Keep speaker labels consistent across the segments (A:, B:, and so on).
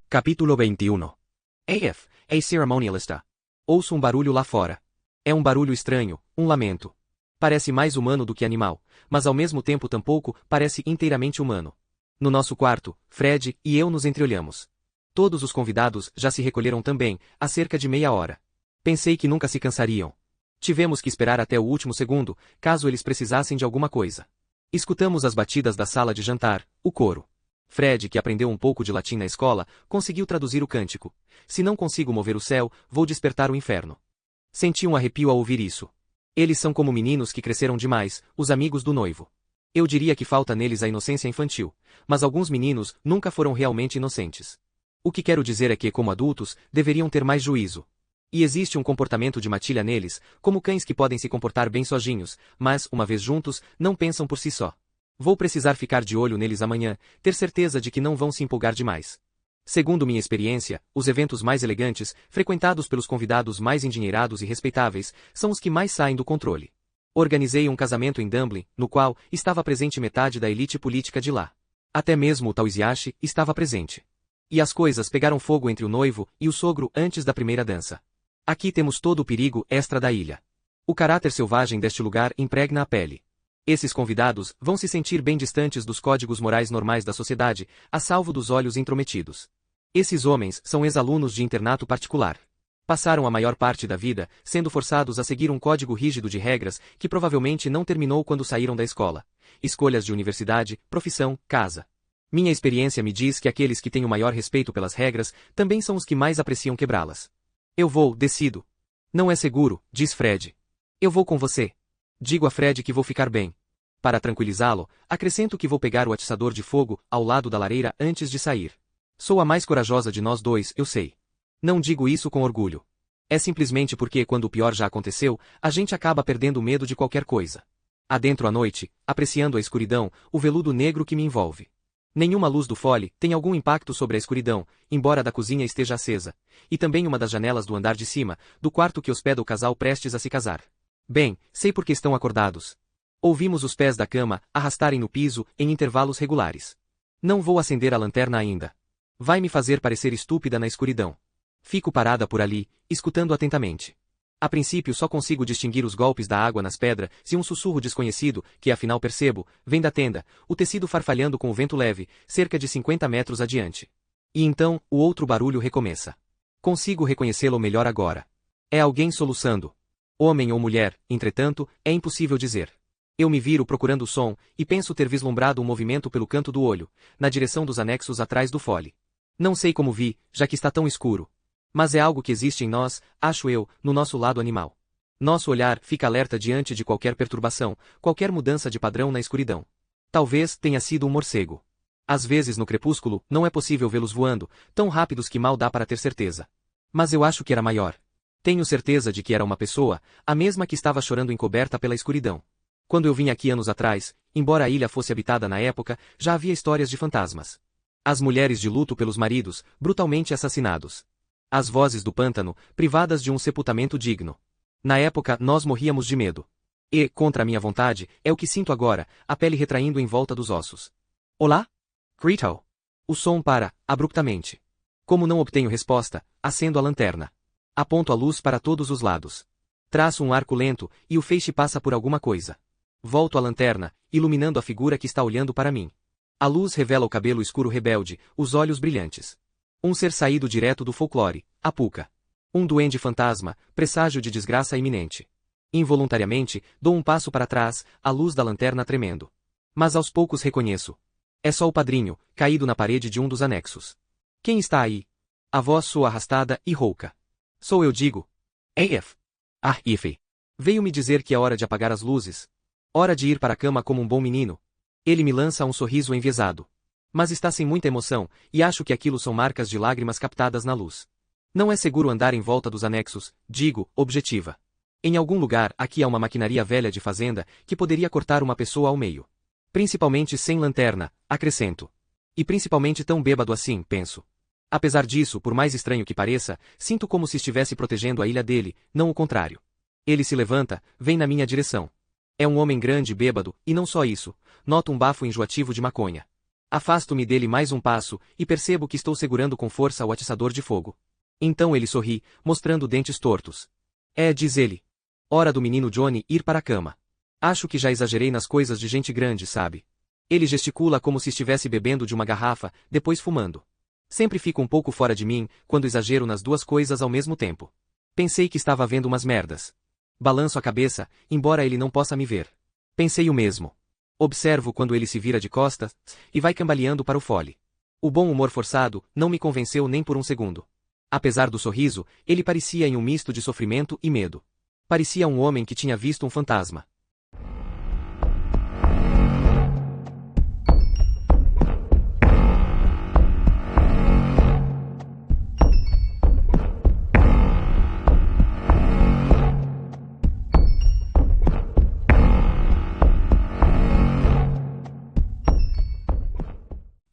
A: Capítulo 21. AF, a cerimonialista. Ouço um barulho lá fora. É um barulho estranho, um lamento. Parece mais humano do que animal, mas ao mesmo tempo tampouco parece inteiramente humano. No nosso quarto, Fred e eu nos entreolhamos. Todos os convidados já se recolheram também, há cerca de meia hora. Pensei que nunca se cansariam. Tivemos que esperar até o último segundo, caso eles precisassem de alguma coisa. Escutamos as batidas da sala de jantar, o coro. Fred, que aprendeu um pouco de latim na escola, conseguiu traduzir o cântico. Se não consigo mover o céu, vou despertar o inferno. Senti um arrepio ao ouvir isso. Eles são como meninos que cresceram demais, os amigos do noivo. Eu diria que falta neles a inocência infantil, mas alguns meninos nunca foram realmente inocentes. O que quero dizer é que, como adultos, deveriam ter mais juízo. E existe um comportamento de matilha neles, como cães que podem se comportar bem sozinhos, mas, uma vez juntos, não pensam por si só. Vou precisar ficar de olho neles amanhã, ter certeza de que não vão se empolgar demais. Segundo minha experiência, os eventos mais elegantes, frequentados pelos convidados mais endinheirados e respeitáveis, são os que mais saem do controle. Organizei um casamento em Dublin, no qual estava presente metade da elite política de lá. Até mesmo o Tauziashi estava presente. E as coisas pegaram fogo entre o noivo e o sogro antes da primeira dança. Aqui temos todo o perigo extra da ilha. O caráter selvagem deste lugar impregna a pele. Esses convidados vão se sentir bem distantes dos códigos morais normais da sociedade, a salvo dos olhos intrometidos. Esses homens são ex-alunos de internato particular. Passaram a maior parte da vida sendo forçados a seguir um código rígido de regras que provavelmente não terminou quando saíram da escola. Escolhas de universidade, profissão, casa. Minha experiência me diz que aqueles que têm o maior respeito pelas regras também são os que mais apreciam quebrá-las. Eu vou, decido. Não é seguro, diz Fred. Eu vou com você. Digo a Fred que vou ficar bem. Para tranquilizá-lo, acrescento que vou pegar o atiçador de fogo ao lado da lareira antes de sair. Sou a mais corajosa de nós dois, eu sei. Não digo isso com orgulho. É simplesmente porque quando o pior já aconteceu, a gente acaba perdendo o medo de qualquer coisa. Adentro à noite, apreciando a escuridão, o veludo negro que me envolve. Nenhuma luz do fole tem algum impacto sobre a escuridão, embora a da cozinha esteja acesa, e também uma das janelas do andar de cima, do quarto que hospeda o casal prestes a se casar. Bem, sei porque estão acordados. Ouvimos os pés da cama arrastarem no piso em intervalos regulares. Não vou acender a lanterna ainda. Vai me fazer parecer estúpida na escuridão. Fico parada por ali, escutando atentamente. A princípio só consigo distinguir os golpes da água nas pedras e um sussurro desconhecido, que afinal percebo, vem da tenda, o tecido farfalhando com o vento leve, cerca de 50 metros adiante. E então, o outro barulho recomeça. Consigo reconhecê-lo melhor agora. É alguém soluçando. Homem ou mulher, entretanto, é impossível dizer. Eu me viro procurando o som, e penso ter vislumbrado um movimento pelo canto do olho, na direção dos anexos atrás do fole. Não sei como vi, já que está tão escuro. Mas é algo que existe em nós, acho eu, no nosso lado animal. Nosso olhar fica alerta diante de qualquer perturbação, qualquer mudança de padrão na escuridão. Talvez tenha sido um morcego. Às vezes no crepúsculo, não é possível vê-los voando, tão rápidos que mal dá para ter certeza. Mas eu acho que era maior. Tenho certeza de que era uma pessoa, a mesma que estava chorando encoberta pela escuridão. Quando eu vim aqui anos atrás, embora a ilha fosse habitada na época, já havia histórias de fantasmas. As mulheres de luto pelos maridos, brutalmente assassinados. As vozes do pântano, privadas de um sepultamento digno. Na época nós morríamos de medo. E, contra a minha vontade, é o que sinto agora, a pele retraindo em volta dos ossos. Olá? Crito. O som para, abruptamente. Como não obtenho resposta, acendo a lanterna. Aponto a luz para todos os lados. Traço um arco lento, e o feixe passa por alguma coisa. Volto a lanterna, iluminando a figura que está olhando para mim. A luz revela o cabelo escuro rebelde, os olhos brilhantes. Um ser saído direto do folclore, a Puca. Um duende fantasma, presságio de desgraça iminente. Involuntariamente, dou um passo para trás, a luz da lanterna tremendo. Mas aos poucos reconheço. É só o padrinho, caído na parede de um dos anexos. Quem está aí? A voz soa arrastada e rouca. Sou eu, digo. AF. Ah, Ife. Veio me dizer que é hora de apagar as luzes. Hora de ir para a cama como um bom menino. Ele me lança um sorriso enviesado. Mas está sem muita emoção, e acho que aquilo são marcas de lágrimas captadas na luz. Não é seguro andar em volta dos anexos, digo, objetiva. Em algum lugar aqui há uma maquinaria velha de fazenda que poderia cortar uma pessoa ao meio. Principalmente sem lanterna, acrescento. E principalmente tão bêbado assim, penso. Apesar disso, por mais estranho que pareça, sinto como se estivesse protegendo a ilha dele, não o contrário. Ele se levanta, vem na minha direção. É um homem grande e bêbado, e não só isso, noto um bafo enjoativo de maconha. Afasto-me dele mais um passo, e percebo que estou segurando com força o atiçador de fogo. Então ele sorri, mostrando dentes tortos. Diz ele. Hora do menino Johnny ir para a cama. Acho que já exagerei nas coisas de gente grande, sabe? Ele gesticula como se estivesse bebendo de uma garrafa, depois fumando. Sempre fico um pouco fora de mim, quando exagero nas duas coisas ao mesmo tempo. Pensei que estava vendo umas merdas. Balanço a cabeça, embora ele não possa me ver. Pensei o mesmo. Observo quando ele se vira de costas, e vai cambaleando para o fole. O bom humor forçado não me convenceu nem por um segundo. Apesar do sorriso, ele parecia em um misto de sofrimento e medo. Parecia um homem que tinha visto um fantasma.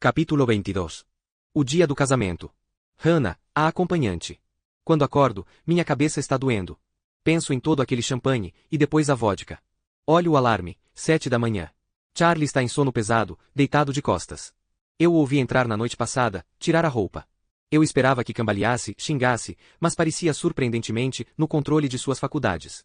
A: Capítulo 22. O dia do casamento. Hannah, a acompanhante. Quando acordo, minha cabeça está doendo. Penso em todo aquele champanhe, e depois a vodka. Olho o alarme, 7 da manhã. Charlie está em sono pesado, deitado de costas. Eu o ouvi entrar na noite passada, tirar a roupa. Eu esperava que cambaleasse, xingasse, mas parecia surpreendentemente no controle de suas faculdades.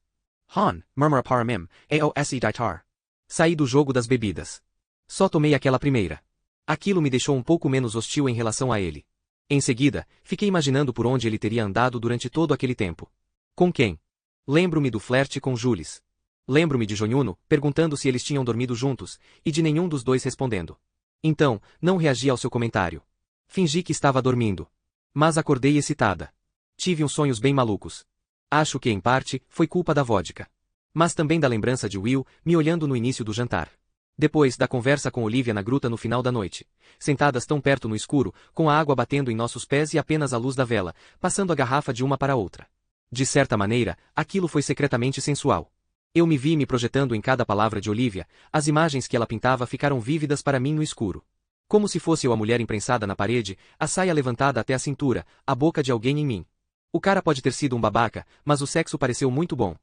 A: Han, murmura para mim, aos deitar. Saí do jogo das bebidas. Só tomei aquela primeira. Aquilo me deixou um pouco menos hostil em relação a ele. Em seguida, fiquei imaginando por onde ele teria andado durante todo aquele tempo. Com quem? Lembro-me do flerte com Jules. Lembro-me de Jonyuno, perguntando se eles tinham dormido juntos, e de nenhum dos dois respondendo. Então, não reagi ao seu comentário. Fingi que estava dormindo. Mas acordei excitada. Tive uns sonhos bem malucos. Acho que, em parte, foi culpa da vodka. Mas também da lembrança de Will, me olhando no início do jantar. Depois da conversa com Olivia na gruta no final da noite. Sentadas tão perto no escuro, com a água batendo em nossos pés e apenas a luz da vela, passando a garrafa de uma para outra. De certa maneira, aquilo foi secretamente sensual. Eu me vi me projetando em cada palavra de Olivia, as imagens que ela pintava ficaram vívidas para mim no escuro. Como se fosse eu a mulher imprensada na parede, a saia levantada até a cintura, a boca de alguém em mim. O cara pode ter sido um babaca, mas o sexo pareceu muito bom.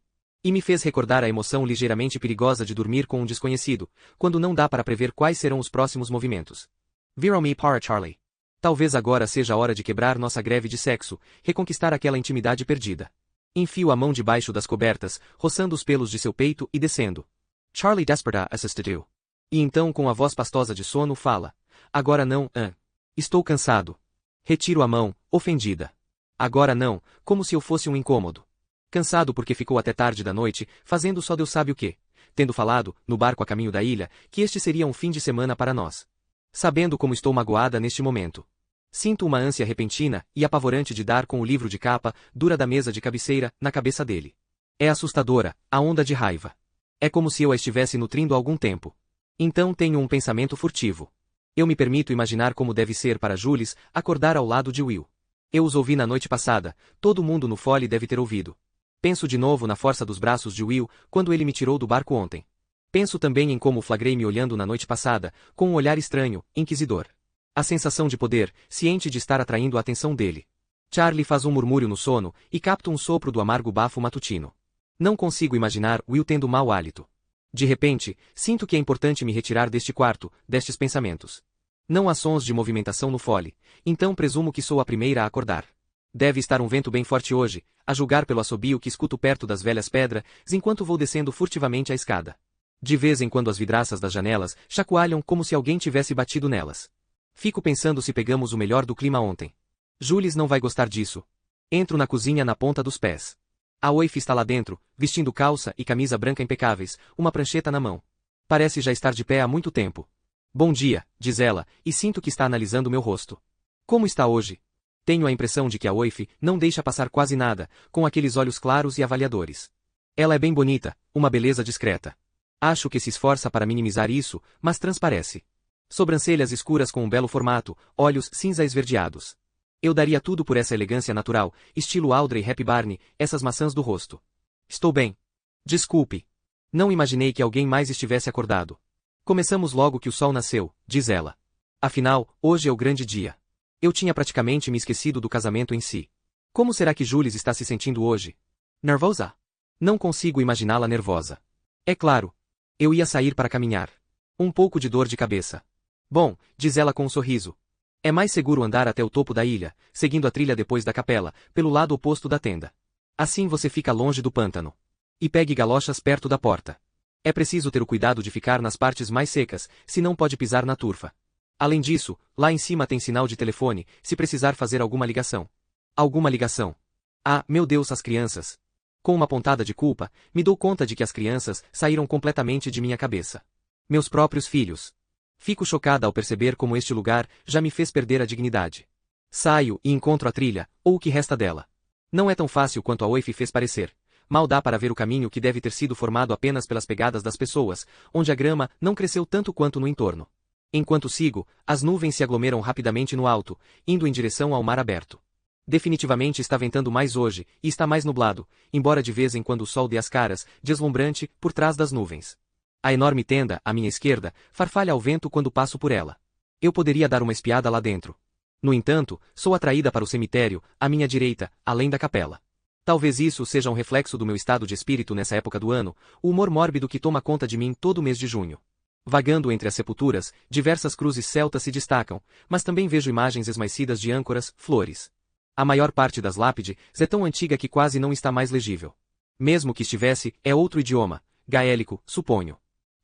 A: E me fez recordar a emoção ligeiramente perigosa de dormir com um desconhecido, quando não dá para prever quais serão os próximos movimentos. Viram-me para Charlie. Talvez agora seja a hora de quebrar nossa greve de sexo, reconquistar aquela intimidade perdida. Enfio a mão debaixo das cobertas, roçando os pelos de seu peito e descendo. Charlie desperta assistiu. E então com a voz pastosa de sono fala. Agora não, Estou cansado. Retiro a mão, ofendida. Agora não, como se eu fosse um incômodo. Cansado porque ficou até tarde da noite, fazendo só Deus sabe o quê. Tendo falado, no barco a caminho da ilha, que este seria um fim de semana para nós. Sabendo como estou magoada neste momento. Sinto uma ânsia repentina e apavorante de dar com o livro de capa, dura da mesa de cabeceira, na cabeça dele. É assustadora, a onda de raiva. É como se eu a estivesse nutrindo há algum tempo. Então tenho um pensamento furtivo. Eu me permito imaginar como deve ser para Jules acordar ao lado de Will. Eu os ouvi na noite passada, todo mundo no fole deve ter ouvido. Penso de novo na força dos braços de Will, quando ele me tirou do barco ontem. Penso também em como flagrei me olhando na noite passada, com um olhar estranho, inquisidor. A sensação de poder, ciente de estar atraindo a atenção dele. Charlie faz um murmúrio no sono, e capto um sopro do amargo bafo matutino. Não consigo imaginar Will tendo mau hálito. De repente, sinto que é importante me retirar deste quarto, destes pensamentos. Não há sons de movimentação no fole, então presumo que sou a primeira a acordar. Deve estar um vento bem forte hoje, a julgar pelo assobio que escuto perto das velhas pedras, enquanto vou descendo furtivamente a escada. De vez em quando as vidraças das janelas chacoalham como se alguém tivesse batido nelas. Fico pensando se pegamos o melhor do clima ontem. Jules não vai gostar disso. Entro na cozinha na ponta dos pés. A Oif está lá dentro, vestindo calça e camisa branca impecáveis, uma prancheta na mão. Parece já estar de pé há muito tempo. Bom dia, diz ela, e sinto que está analisando meu rosto. Como está hoje? Tenho a impressão de que a Oif não deixa passar quase nada, com aqueles olhos claros e avaliadores. Ela é bem bonita, uma beleza discreta. Acho que se esforça para minimizar isso, mas transparece. Sobrancelhas escuras com um belo formato, olhos cinza esverdeados. Eu daria tudo por essa elegância natural, estilo Audrey Hepburn, essas maçãs do rosto. Estou bem. Desculpe. Não imaginei que alguém mais estivesse acordado. Começamos logo que o sol nasceu, diz ela. Afinal, hoje é o grande dia. Eu tinha praticamente me esquecido do casamento em si. Como será que Jules está se sentindo hoje? Nervosa? Não consigo imaginá-la nervosa. É claro. Eu ia sair para caminhar. Um pouco de dor de cabeça. Bom, diz ela com um sorriso. É mais seguro andar até o topo da ilha, seguindo a trilha depois da capela, pelo lado oposto da tenda. Assim você fica longe do pântano. E pegue galochas perto da porta. É preciso ter o cuidado de ficar nas partes mais secas, senão pode pisar na turfa. Além disso, lá em cima tem sinal de telefone, se precisar fazer alguma ligação. Alguma ligação. Ah, meu Deus, as crianças. Com uma pontada de culpa, me dou conta de que as crianças saíram completamente de minha cabeça. Meus próprios filhos. Fico chocada ao perceber como este lugar já me fez perder a dignidade. Saio e encontro a trilha, ou o que resta dela. Não é tão fácil quanto a Oif fez parecer. Mal dá para ver o caminho que deve ter sido formado apenas pelas pegadas das pessoas, onde a grama não cresceu tanto quanto no entorno. Enquanto sigo, as nuvens se aglomeram rapidamente no alto, indo em direção ao mar aberto. Definitivamente está ventando mais hoje, e está mais nublado, embora de vez em quando o sol dê as caras, deslumbrante, por trás das nuvens. A enorme tenda, à minha esquerda, farfalha ao vento quando passo por ela. Eu poderia dar uma espiada lá dentro. No entanto, sou atraída para o cemitério, à minha direita, além da capela. Talvez isso seja um reflexo do meu estado de espírito nessa época do ano, o humor mórbido que toma conta de mim todo o mês de junho. Vagando entre as sepulturas, diversas cruzes celtas se destacam, mas também vejo imagens esmaecidas de âncoras, flores. A maior parte das lápides é tão antiga que quase não está mais legível. Mesmo que estivesse, é outro idioma, gaélico, suponho.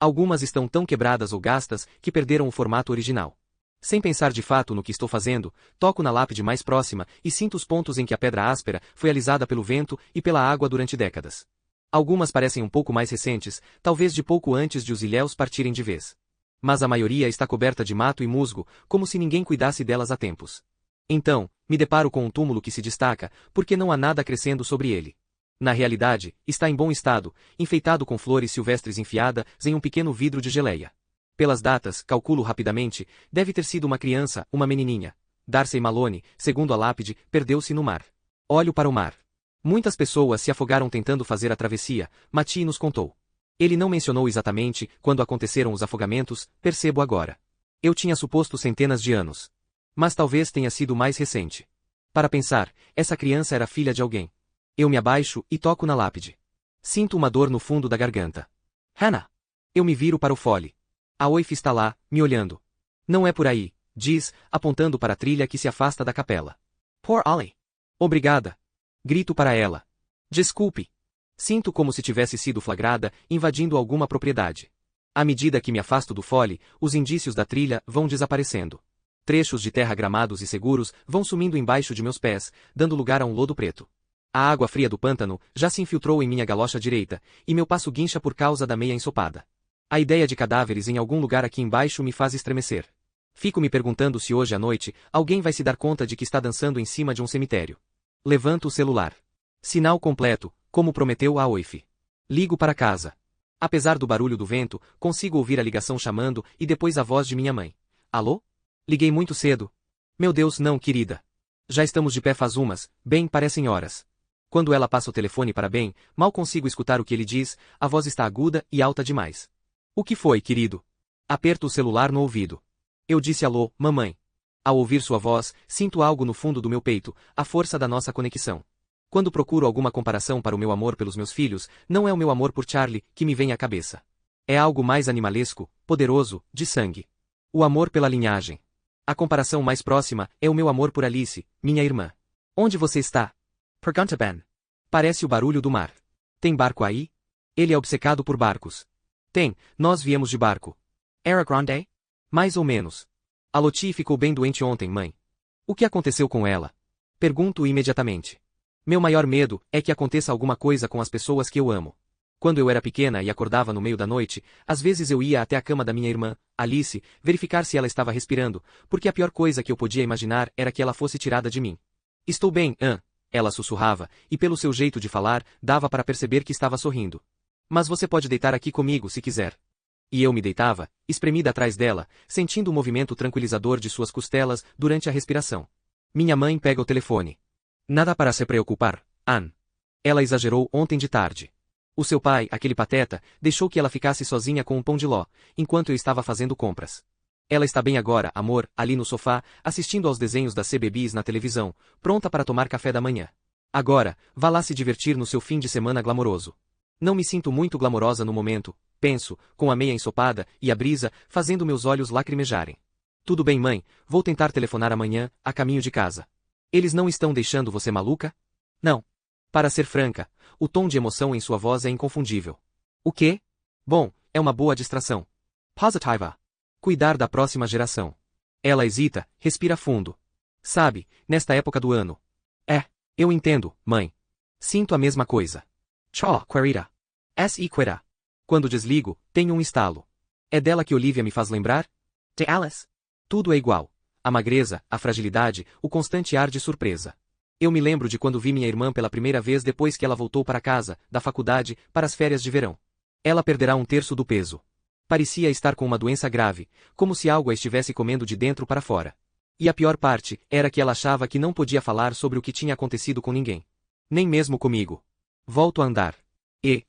A: Algumas estão tão quebradas ou gastas que perderam o formato original. Sem pensar de fato no que estou fazendo, toco na lápide mais próxima e sinto os pontos em que a pedra áspera foi alisada pelo vento e pela água durante décadas. Algumas parecem um pouco mais recentes, talvez de pouco antes de os ilhéus partirem de vez. Mas a maioria está coberta de mato e musgo, como se ninguém cuidasse delas há tempos. Então, me deparo com um túmulo que se destaca, porque não há nada crescendo sobre ele. Na realidade, está em bom estado, enfeitado com flores silvestres enfiadas em um pequeno vidro de geleia. Pelas datas, calculo rapidamente, deve ter sido uma criança, uma menininha. Darcy Malone, segundo a lápide, perdeu-se no mar. Olho para o mar. Muitas pessoas se afogaram tentando fazer a travessia, Mati nos contou. Ele não mencionou exatamente quando aconteceram os afogamentos, percebo agora. Eu tinha suposto centenas de anos. Mas talvez tenha sido mais recente. Para pensar, essa criança era filha de alguém. Eu me abaixo e toco na lápide. Sinto uma dor no fundo da garganta. Hannah! Eu me viro para o fole. A Oif está lá, me olhando. Não é por aí, diz, apontando para a trilha que se afasta da capela. Poor Ollie! Obrigada! Grito para ela. Desculpe! Sinto como se tivesse sido flagrada, invadindo alguma propriedade. À medida que me afasto do fole, os indícios da trilha vão desaparecendo. Trechos de terra gramados e seguros vão sumindo embaixo de meus pés, dando lugar a um lodo preto. A água fria do pântano já se infiltrou em minha galocha direita, e meu passo guincha por causa da meia ensopada. A ideia de cadáveres em algum lugar aqui embaixo me faz estremecer. Fico me perguntando se hoje à noite alguém vai se dar conta de que está dançando em cima de um cemitério. Levanto o celular. Sinal completo, como prometeu a Oif. Ligo para casa. Apesar do barulho do vento, consigo ouvir a ligação chamando e depois a voz de minha mãe. Alô? Liguei muito cedo. Meu Deus, não, querida. Já estamos de pé faz bem, parecem horas. Quando ela passa o telefone para Ben, mal consigo escutar o que ele diz, a voz está aguda e alta demais. O que foi, querido? Aperto o celular no ouvido. Eu disse alô, mamãe. Ao ouvir sua voz, sinto algo no fundo do meu peito, a força da nossa conexão. Quando procuro alguma comparação para o meu amor pelos meus filhos, não é o meu amor por Charlie que me vem à cabeça. É algo mais animalesco, poderoso, de sangue. O amor pela linhagem. A comparação mais próxima é o meu amor por Alice, minha irmã. Onde você está? Pergunta Ben. Parece o barulho do mar. Tem barco aí? Ele é obcecado por barcos. Tem, nós viemos de barco. Era grande? Mais ou menos. A Lottie ficou bem doente ontem, mãe. O que aconteceu com ela? Pergunto imediatamente. Meu maior medo é que aconteça alguma coisa com as pessoas que eu amo. Quando eu era pequena e acordava no meio da noite, às vezes eu ia até a cama da minha irmã, Alice, verificar se ela estava respirando, porque a pior coisa que eu podia imaginar era que ela fosse tirada de mim. Estou bem, ela sussurrava, e pelo seu jeito de falar, dava para perceber que estava sorrindo. Mas você pode deitar aqui comigo se quiser. E eu me deitava, espremida atrás dela, sentindo o movimento tranquilizador de suas costelas durante a respiração. Minha mãe pega o telefone. Nada para se preocupar, Anne. Ela exagerou ontem de tarde. O seu pai, aquele pateta, deixou que ela ficasse sozinha com um pão de ló, enquanto eu estava fazendo compras. Ela está bem agora, amor, ali no sofá, assistindo aos desenhos da CBeebies na televisão, pronta para tomar café da manhã. Agora, vá lá se divertir no seu fim de semana glamouroso. Não me sinto muito glamourosa no momento, penso, com a meia ensopada e a brisa fazendo meus olhos lacrimejarem. Tudo bem, mãe, vou tentar telefonar amanhã, a caminho de casa. Eles não estão deixando você maluca? Não. Para ser franca, o tom de emoção em sua voz é inconfundível. O quê? Bom, é uma boa distração. Positiva. Cuidar da próxima geração. Ela hesita, respira fundo. Sabe, nesta época do ano. Eu entendo, mãe. Sinto a mesma coisa. Tchau, querida. Querida. Quando desligo, tenho um estalo. É dela que Olivia me faz lembrar? De Alice. Tudo é igual. A magreza, a fragilidade, o constante ar de surpresa. Eu me lembro de quando vi minha irmã pela primeira vez depois que ela voltou para casa, da faculdade, para as férias de verão. Ela perderá um terço do peso. Parecia estar com uma doença grave, como se algo a estivesse comendo de dentro para fora. E a pior parte era que ela achava que não podia falar sobre o que tinha acontecido com ninguém. Nem mesmo comigo. Volto a andar.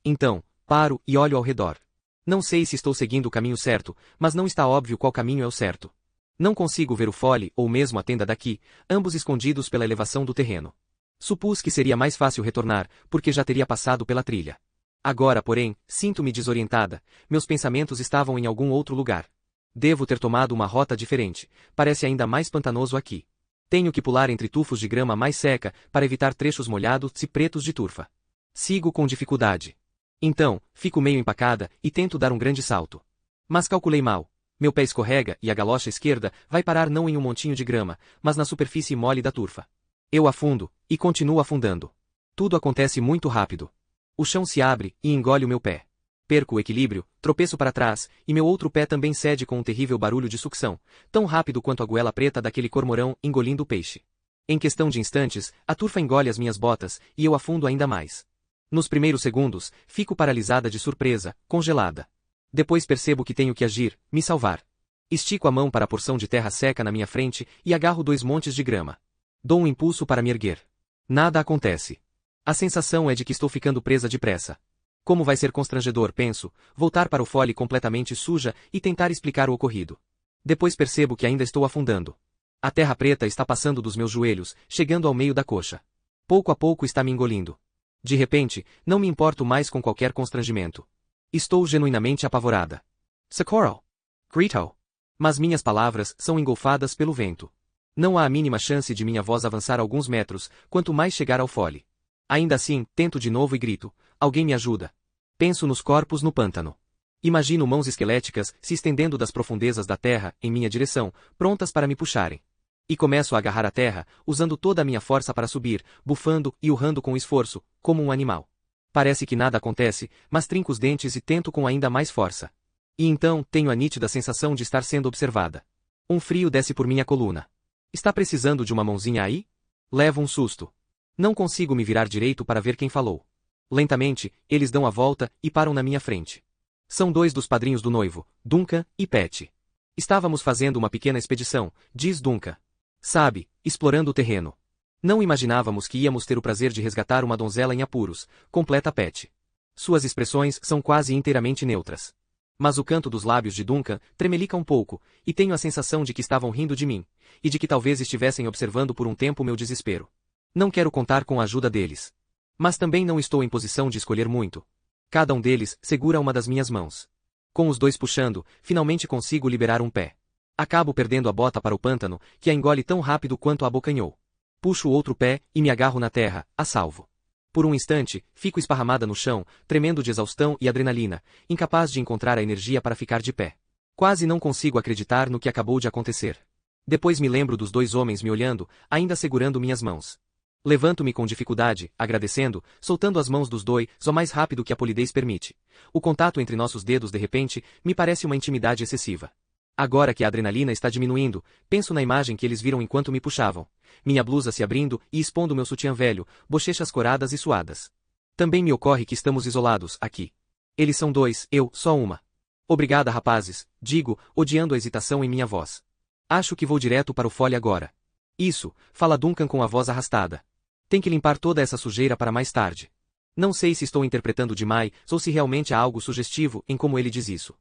A: Então, paro e olho ao redor. Não sei se estou seguindo o caminho certo, mas não está óbvio qual caminho é o certo. Não consigo ver o fole ou mesmo a tenda daqui, ambos escondidos pela elevação do terreno. Supus que seria mais fácil retornar, porque já teria passado pela trilha. Agora, porém, sinto-me desorientada, meus pensamentos estavam em algum outro lugar. Devo ter tomado uma rota diferente, parece ainda mais pantanoso aqui. Tenho que pular entre tufos de grama mais seca para evitar trechos molhados e pretos de turfa. Sigo com dificuldade. Então, fico meio empacada e tento dar um grande salto. Mas calculei mal. Meu pé escorrega e a galocha esquerda vai parar não em um montinho de grama, mas na superfície mole da turfa. Eu afundo, e continuo afundando. Tudo acontece muito rápido. O chão se abre e engole o meu pé. Perco o equilíbrio, tropeço para trás, e meu outro pé também cede com um terrível barulho de sucção, tão rápido quanto a goela preta daquele cormorão engolindo o peixe. Em questão de instantes, a turfa engole as minhas botas, e eu afundo ainda mais. Nos primeiros segundos, fico paralisada de surpresa, congelada. Depois percebo que tenho que agir, me salvar. Estico a mão para a porção de terra seca na minha frente e agarro 2 montes de grama. Dou um impulso para me erguer. Nada acontece. A sensação é de que estou ficando presa depressa. Como vai ser constrangedor, penso, voltar para o fole completamente suja e tentar explicar o ocorrido. Depois percebo que ainda estou afundando. A terra preta está passando dos meus joelhos, chegando ao meio da coxa. Pouco a pouco está me engolindo. De repente, não me importo mais com qualquer constrangimento. Estou genuinamente apavorada. Socorro! Grito! Mas minhas palavras são engolfadas pelo vento. Não há a mínima chance de minha voz avançar alguns metros, quanto mais chegar ao fole. Ainda assim, tento de novo e grito, alguém me ajuda. Penso nos corpos no pântano. Imagino mãos esqueléticas se estendendo das profundezas da terra em minha direção, prontas para me puxarem. E começo a agarrar a terra, usando toda a minha força para subir, bufando e urrando com esforço, como um animal. Parece que nada acontece, mas trinco os dentes e tento com ainda mais força. E então, tenho a nítida sensação de estar sendo observada. Um frio desce por minha coluna. Está precisando de uma mãozinha aí? Levo um susto. Não consigo me virar direito para ver quem falou. Lentamente, eles dão a volta e param na minha frente. São 2 dos padrinhos do noivo, Duncan e Patty. Estávamos fazendo uma pequena expedição, diz Duncan. Sabe, explorando o terreno. Não imaginávamos que íamos ter o prazer de resgatar uma donzela em apuros, completa Patty. Suas expressões são quase inteiramente neutras. Mas o canto dos lábios de Duncan tremelica um pouco, e tenho a sensação de que estavam rindo de mim, e de que talvez estivessem observando por um tempo meu desespero. Não quero contar com a ajuda deles. Mas também não estou em posição de escolher muito. Cada um deles segura uma das minhas mãos. Com os 2 puxando, finalmente consigo liberar um pé. Acabo perdendo a bota para o pântano, que a engole tão rápido quanto a abocanhou. Puxo o outro pé e me agarro na terra, a salvo. Por um instante, fico esparramada no chão, tremendo de exaustão e adrenalina, incapaz de encontrar a energia para ficar de pé. Quase não consigo acreditar no que acabou de acontecer. Depois me lembro dos 2 homens me olhando, ainda segurando minhas mãos. Levanto-me com dificuldade, agradecendo, soltando as mãos dos 2, o mais rápido que a polidez permite. O contato entre nossos dedos de repente, me parece uma intimidade excessiva. Agora que a adrenalina está diminuindo, penso na imagem que eles viram enquanto me puxavam. Minha blusa se abrindo e expondo meu sutiã velho, bochechas coradas e suadas. Também me ocorre que estamos isolados, aqui. Eles são 2, eu, só uma. Obrigada, rapazes, digo, odiando a hesitação em minha voz. Acho que vou direto para o fole agora. Isso, fala Duncan com a voz arrastada. Tem que limpar toda essa sujeira para mais tarde. Não sei se estou interpretando demais ou se realmente há algo sugestivo em como ele diz isso.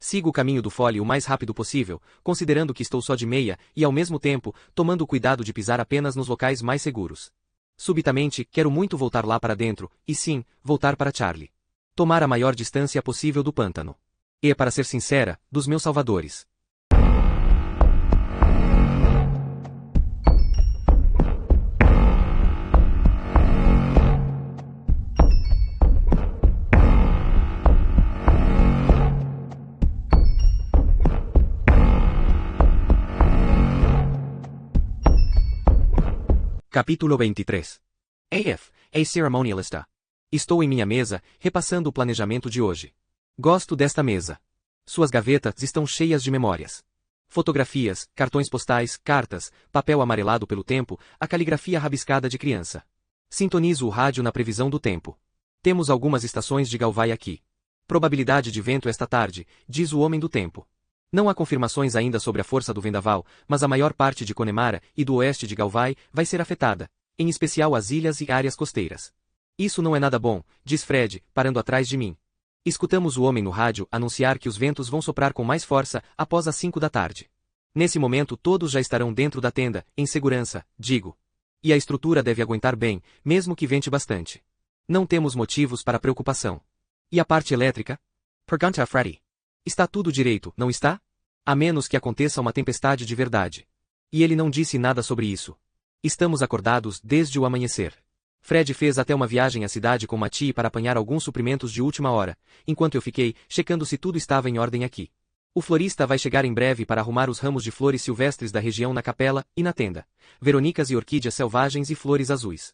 A: Sigo o caminho do fole o mais rápido possível, considerando que estou só de meia e, ao mesmo tempo, tomando o cuidado de pisar apenas nos locais mais seguros. Subitamente, quero muito voltar lá para dentro, e sim, voltar para Charlie. Tomar a maior distância possível do pântano. E, para ser sincera, dos meus salvadores. Capítulo 23. AF, a cerimonialista. Estou em minha mesa, repassando o planejamento de hoje. Gosto desta mesa. Suas gavetas estão cheias de memórias. Fotografias, cartões postais, cartas, papel amarelado pelo tempo, a caligrafia rabiscada de criança. Sintonizo o rádio na previsão do tempo. Temos algumas estações de Galway aqui. Probabilidade de vento esta tarde, diz o homem do tempo. Não há confirmações ainda sobre a força do vendaval, mas a maior parte de Connemara e do oeste de Galway vai ser afetada, em especial as ilhas e áreas costeiras. Isso não é nada bom, diz Fred, parando atrás de mim. Escutamos o homem no rádio anunciar que os ventos vão soprar com mais força após as 5 da tarde. Nesse momento todos já estarão dentro da tenda, em segurança, digo. E a estrutura deve aguentar bem, mesmo que vente bastante. Não temos motivos para preocupação. E a parte elétrica? Pergunta a Freddy. Está tudo direito, não está? A menos que aconteça uma tempestade de verdade. E ele não disse nada sobre isso. Estamos acordados desde o amanhecer. Fred fez até uma viagem à cidade com Mattie para apanhar alguns suprimentos de última hora, enquanto eu fiquei, checando se tudo estava em ordem aqui. O florista vai chegar em breve para arrumar os ramos de flores silvestres da região na capela e na tenda. Veronicas e orquídeas selvagens e flores azuis.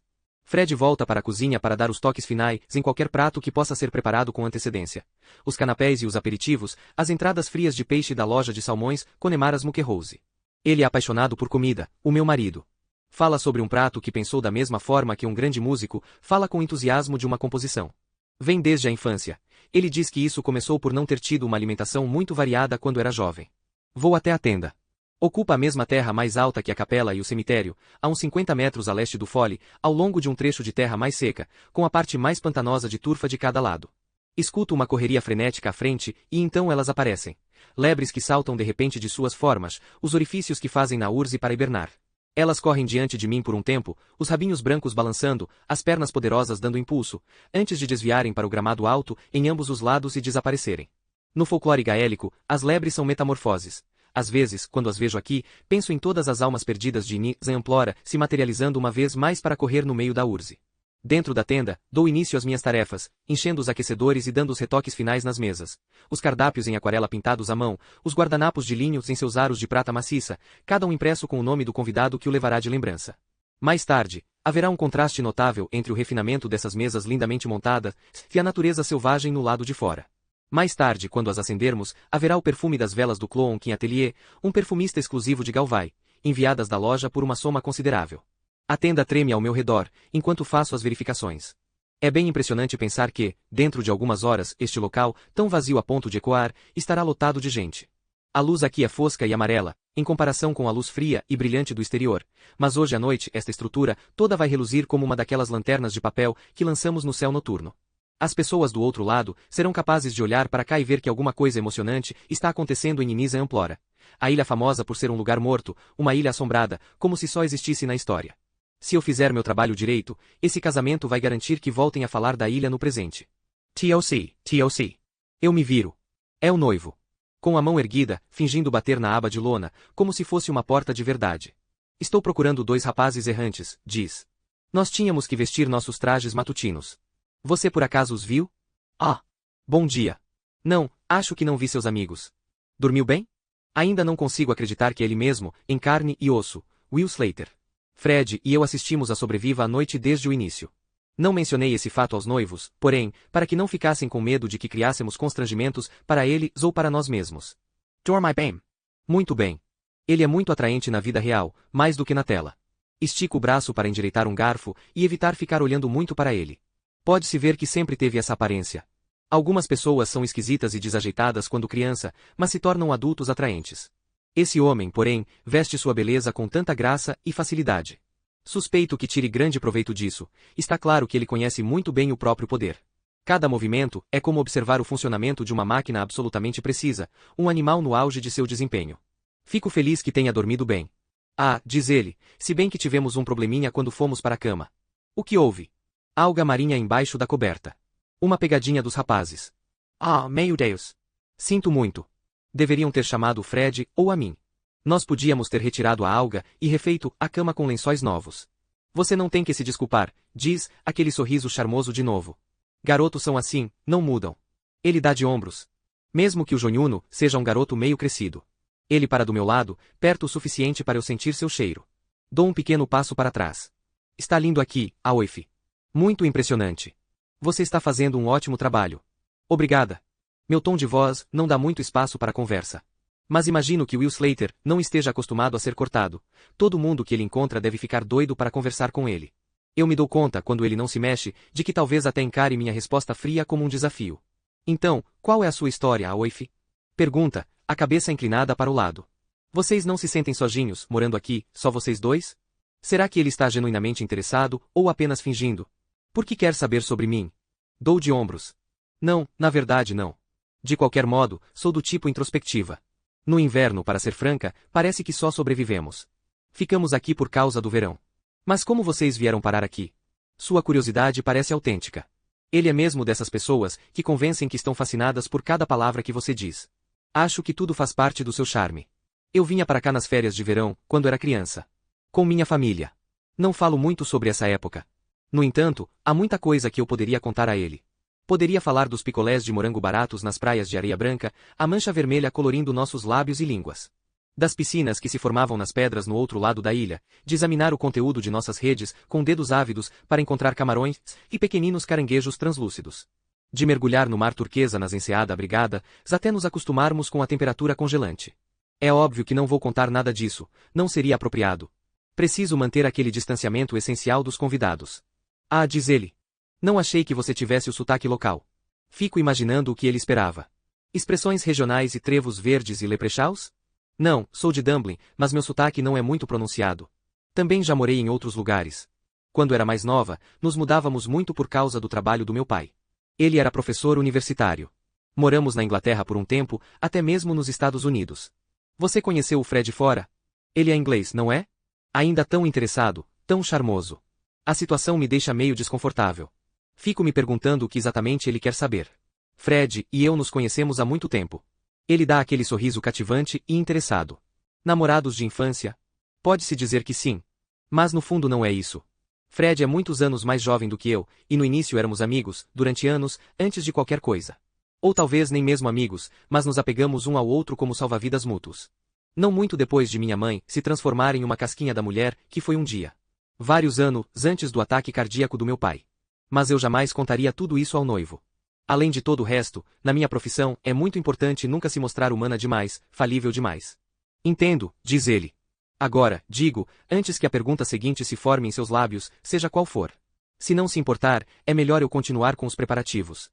A: Fred volta para a cozinha para dar os toques finais em qualquer prato que possa ser preparado com antecedência. Os canapés e os aperitivos, as entradas frias de peixe da loja de salmões Connemara's Smokehouse. Ele é apaixonado por comida, o meu marido. Fala sobre um prato que pensou da mesma forma que um grande músico, fala com entusiasmo de uma composição. Vem desde a infância. Ele diz que isso começou por não ter tido uma alimentação muito variada quando era jovem. Vou até a tenda. Ocupa a mesma terra mais alta que a capela e o cemitério, a uns 50 metros a leste do Folly, ao longo de um trecho de terra mais seca, com a parte mais pantanosa de turfa de cada lado. Escuto uma correria frenética à frente, e então elas aparecem. Lebres que saltam de repente de suas formas, os orifícios que fazem na urze para hibernar. Elas correm diante de mim por um tempo, os rabinhos brancos balançando, as pernas poderosas dando impulso, antes de desviarem para o gramado alto, em ambos os lados e desaparecerem. No folclore gaélico, as lebres são metamorfoses. Às vezes, quando as vejo aqui, penso em todas as almas perdidas de Ni-Zamplora se materializando uma vez mais para correr no meio da urze. Dentro da tenda, dou início às minhas tarefas, enchendo os aquecedores e dando os retoques finais nas mesas. Os cardápios em aquarela pintados à mão, os guardanapos de linho em seus aros de prata maciça, cada um impresso com o nome do convidado que o levará de lembrança. Mais tarde, haverá um contraste notável entre o refinamento dessas mesas lindamente montadas e a natureza selvagem no lado de fora. Mais tarde, quando as acendermos, haverá o perfume das velas do Cloonkin Atelier, um perfumista exclusivo de Galway, enviadas da loja por uma soma considerável. A tenda treme ao meu redor, enquanto faço as verificações. É bem impressionante pensar que, dentro de algumas horas, este local, tão vazio a ponto de ecoar, estará lotado de gente. A luz aqui é fosca e amarela, em comparação com a luz fria e brilhante do exterior, mas hoje à noite esta estrutura toda vai reluzir como uma daquelas lanternas de papel que lançamos no céu noturno. As pessoas do outro lado serão capazes de olhar para cá e ver que alguma coisa emocionante está acontecendo em Ni-Zamplora. A ilha famosa por ser um lugar morto, uma ilha assombrada, como se só existisse na história. Se eu fizer meu trabalho direito, esse casamento vai garantir que voltem a falar da ilha no presente. TLC, TLC. Eu me viro. É o noivo. Com a mão erguida, fingindo bater na aba de lona, como se fosse uma porta de verdade. Estou procurando 2 rapazes errantes, diz. Nós tínhamos que vestir nossos trajes matutinos. Você por acaso os viu? Ah! Bom dia. Não, acho que não vi seus amigos. Dormiu bem? Ainda não consigo acreditar que ele mesmo, em carne e osso, Will Slater. Fred e eu assistimos a Sobreviva à noite desde o início. Não mencionei esse fato aos noivos, porém, para que não ficassem com medo de que criássemos constrangimentos para eles ou para nós mesmos. Dorme bem. Muito bem. Ele é muito atraente na vida real, mais do que na tela. Estico o braço para endireitar um garfo e evitar ficar olhando muito para ele. Pode-se ver que sempre teve essa aparência. Algumas pessoas são esquisitas e desajeitadas quando criança, mas se tornam adultos atraentes. Esse homem, porém, veste sua beleza com tanta graça e facilidade. Suspeito que tire grande proveito disso. Está claro que ele conhece muito bem o próprio poder. Cada movimento é como observar o funcionamento de uma máquina absolutamente precisa, um animal no auge de seu desempenho. Fico feliz que tenha dormido bem. Ah, diz ele, se bem que tivemos um probleminha quando fomos para a cama. O que houve? Alga marinha embaixo da coberta. Uma pegadinha dos rapazes. Ah, meu Deus. Sinto muito. Deveriam ter chamado o Fred ou a mim. Nós podíamos ter retirado a alga e refeito a cama com lençóis novos. Você não tem que se desculpar, diz, aquele sorriso charmoso de novo. Garotos são assim, não mudam. Ele dá de ombros. Mesmo que o Jonhuno seja um garoto meio crescido. Ele para do meu lado, perto o suficiente para eu sentir seu cheiro. Dou um pequeno passo para trás. Está lindo aqui, Aoife. Muito impressionante. Você está fazendo um ótimo trabalho. Obrigada. Meu tom de voz não dá muito espaço para conversa. Mas imagino que Will Slater não esteja acostumado a ser cortado. Todo mundo que ele encontra deve ficar doido para conversar com ele. Eu me dou conta, quando ele não se mexe, de que talvez até encare minha resposta fria como um desafio. Então, qual é a sua história, Aoife? Pergunta, a cabeça inclinada para o lado. Vocês não se sentem sozinhos, morando aqui, só vocês dois? Será que ele está genuinamente interessado, ou apenas fingindo? Por que quer saber sobre mim? Dou de ombros. Não, na verdade não. De qualquer modo, sou do tipo introspectiva. No inverno, para ser franca, parece que só sobrevivemos. Ficamos aqui por causa do verão. Mas como vocês vieram parar aqui? Sua curiosidade parece autêntica. Ele é mesmo dessas pessoas que convencem que estão fascinadas por cada palavra que você diz. Acho que tudo faz parte do seu charme. Eu vinha para cá nas férias de verão, quando era criança. Com minha família. Não falo muito sobre essa época. No entanto, há muita coisa que eu poderia contar a ele. Poderia falar dos picolés de morango baratos nas praias de areia branca, a mancha vermelha colorindo nossos lábios e línguas. Das piscinas que se formavam nas pedras no outro lado da ilha, de examinar o conteúdo de nossas redes com dedos ávidos para encontrar camarões e pequeninos caranguejos translúcidos. De mergulhar no mar turquesa nas enseada abrigada, até nos acostumarmos com a temperatura congelante. É óbvio que não vou contar nada disso, não seria apropriado. Preciso manter aquele distanciamento essencial dos convidados. Ah, diz ele. Não achei que você tivesse o sotaque local. Fico imaginando o que ele esperava. Expressões regionais e trevos verdes e leprechauns? Não, sou de Dublin, mas meu sotaque não é muito pronunciado. Também já morei em outros lugares. Quando era mais nova, nos mudávamos muito por causa do trabalho do meu pai. Ele era professor universitário. Moramos na Inglaterra por um tempo, até mesmo nos Estados Unidos. Você conheceu o Fred fora? Ele é inglês, não é? Ainda tão interessado, tão charmoso. A situação me deixa meio desconfortável. Fico me perguntando o que exatamente ele quer saber. Fred e eu nos conhecemos há muito tempo. Ele dá aquele sorriso cativante e interessado. Namorados de infância? Pode-se dizer que sim. Mas no fundo não é isso. Fred é muitos anos mais jovem do que eu, e no início éramos amigos, durante anos, antes de qualquer coisa. Ou talvez nem mesmo amigos, mas nos apegamos um ao outro como salva-vidas mútuos. Não muito depois de minha mãe se transformar em uma casquinha da mulher, que foi um dia. Vários anos antes do ataque cardíaco do meu pai. Mas eu jamais contaria tudo isso ao noivo. Além de todo o resto, na minha profissão, é muito importante nunca se mostrar humana demais, falível demais. Entendo, diz ele. Agora, digo, antes que a pergunta seguinte se forme em seus lábios, seja qual for. Se não se importar, é melhor eu continuar com os preparativos.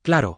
A: Claro.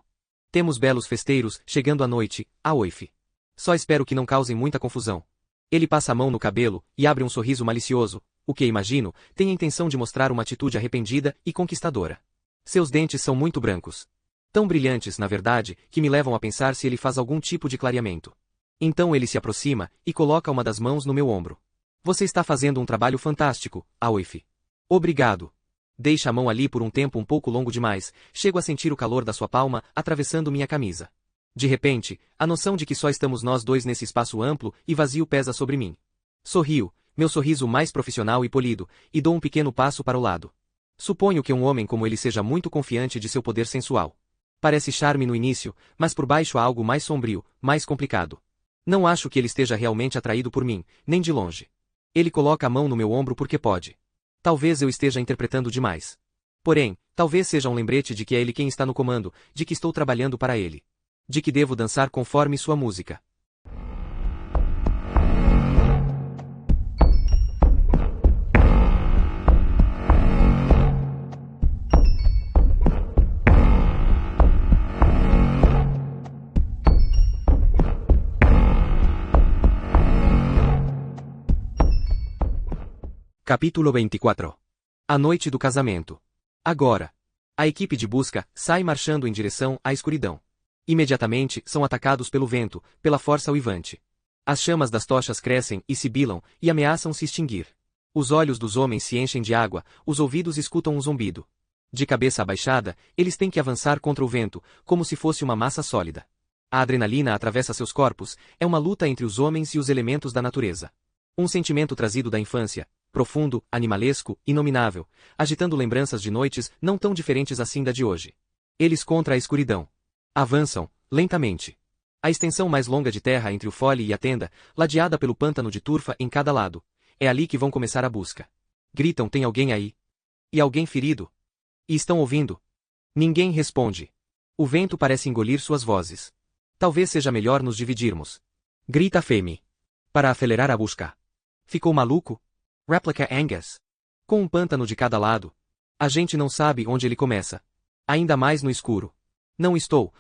A: Temos belos festeiros, chegando à noite, Aoife. Só espero que não causem muita confusão. Ele passa a mão no cabelo, e abre um sorriso malicioso, o que imagino, tem a intenção de mostrar uma atitude arrependida e conquistadora. Seus dentes são muito brancos. Tão brilhantes, na verdade, que me levam a pensar se ele faz algum tipo de clareamento. Então ele se aproxima, e coloca uma das mãos no meu ombro. Você está fazendo um trabalho fantástico, Aoife. Obrigado. Deixa a mão ali por um tempo um pouco longo demais, chego a sentir o calor da sua palma, atravessando minha camisa. De repente, a noção de que só estamos nós dois nesse espaço amplo e vazio pesa sobre mim. Sorrio, meu sorriso mais profissional e polido, e dou um pequeno passo para o lado. Suponho que um homem como ele seja muito confiante de seu poder sensual. Parece charme no início, mas por baixo há algo mais sombrio, mais complicado. Não acho que ele esteja realmente atraído por mim, nem de longe. Ele coloca a mão no meu ombro porque pode. Talvez eu esteja interpretando demais. Porém, talvez seja um lembrete de que é ele quem está no comando, de que estou trabalhando para ele. De que devo dançar conforme sua música. Capítulo 24. A noite do casamento. Agora. A equipe de busca sai marchando em direção à escuridão. Imediatamente são atacados pelo vento, pela força uivante. As chamas das tochas crescem e sibilam e ameaçam se extinguir. Os olhos dos homens se enchem de água, os ouvidos escutam um zumbido. De cabeça abaixada, eles têm que avançar contra o vento, como se fosse uma massa sólida. A adrenalina atravessa seus corpos, é uma luta entre os homens e os elementos da natureza. Um sentimento trazido da infância, profundo, animalesco, inominável, agitando lembranças de noites não tão diferentes assim da de hoje. Eles contra a escuridão. Avançam, lentamente. A extensão mais longa de terra entre o fole e a tenda, ladeada pelo pântano de turfa em cada lado. É ali que vão começar a busca. Gritam: tem alguém aí? E alguém ferido? E estão ouvindo? Ninguém responde. O vento parece engolir suas vozes. Talvez seja melhor nos dividirmos. Grita Femi. Para acelerar a busca. Ficou maluco? Replica Angus. Com um pântano de cada lado. A gente não sabe onde ele começa. Ainda mais no escuro. Não estou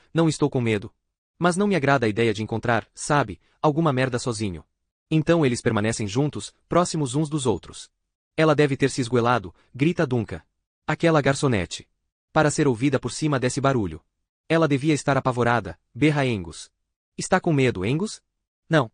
A: com medo. Mas não me agrada a ideia de encontrar, sabe, alguma merda sozinho. Então eles permanecem juntos, próximos uns dos outros. Ela deve ter se esgoelado, grita Duncan. Aquela garçonete. Para ser ouvida por cima desse barulho. Ela devia estar apavorada, berra Angus. Está com medo, Angus? Não.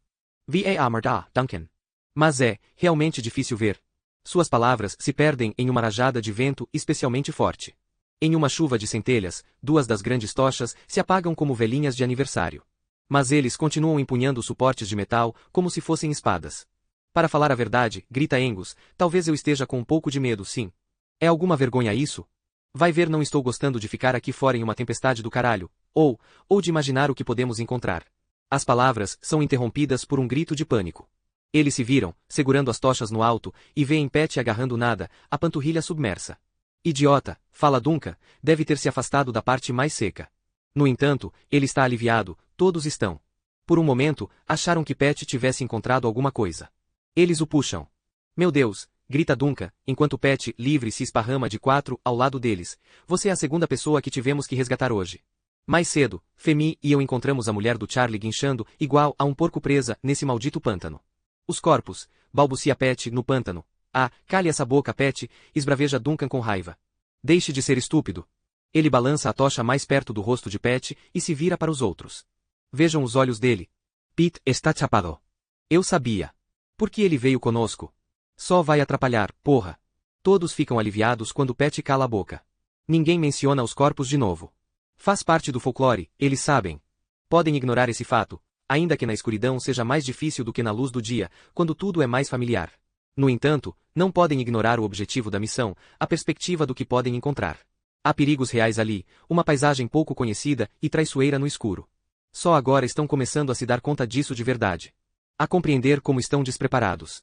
A: Va Amarda, Duncan. Mas é, realmente difícil ver. Suas palavras se perdem em uma rajada de vento especialmente forte. Em uma chuva de centelhas, duas das grandes tochas se apagam como velhinhas de aniversário. Mas eles continuam empunhando suportes de metal como se fossem espadas. Para falar a verdade, grita Angus, talvez eu esteja com um pouco de medo, sim. É alguma vergonha isso? Vai ver, não estou gostando de ficar aqui fora em uma tempestade do caralho, ou de imaginar o que podemos encontrar. As palavras são interrompidas por um grito de pânico. Eles se viram, segurando as tochas no alto, e veem Patty agarrando nada, a panturrilha submersa. Idiota, fala Duncan, deve ter se afastado da parte mais seca. No entanto, ele está aliviado, todos estão. Por um momento, acharam que Patty tivesse encontrado alguma coisa. Eles o puxam. Meu Deus, grita Duncan, enquanto Patty, livre, se esparrama de quatro ao lado deles. Você é a segunda pessoa que tivemos que resgatar hoje. Mais cedo, Femi e eu encontramos a mulher do Charlie guinchando, igual a um porco presa, nesse maldito pântano. Os corpos, balbucia Patty, no pântano. Ah, cale essa boca, Patty, esbraveja Duncan com raiva. Deixe de ser estúpido. Ele balança a tocha mais perto do rosto de Patty e se vira para os outros. Vejam os olhos dele. Pete está chapado. Eu sabia. Por que ele veio conosco? Só vai atrapalhar, porra. Todos ficam aliviados quando Patty cala a boca. Ninguém menciona os corpos de novo. Faz parte do folclore, eles sabem. Podem ignorar esse fato, ainda que na escuridão seja mais difícil do que na luz do dia, quando tudo é mais familiar. No entanto, não podem ignorar o objetivo da missão, a perspectiva do que podem encontrar. Há perigos reais ali, uma paisagem pouco conhecida e traiçoeira no escuro. Só agora estão começando a se dar conta disso de verdade. A compreender como estão despreparados.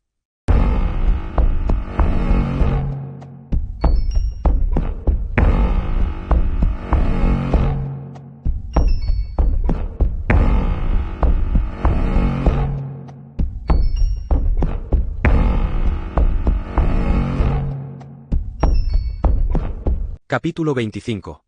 A: Capítulo 25.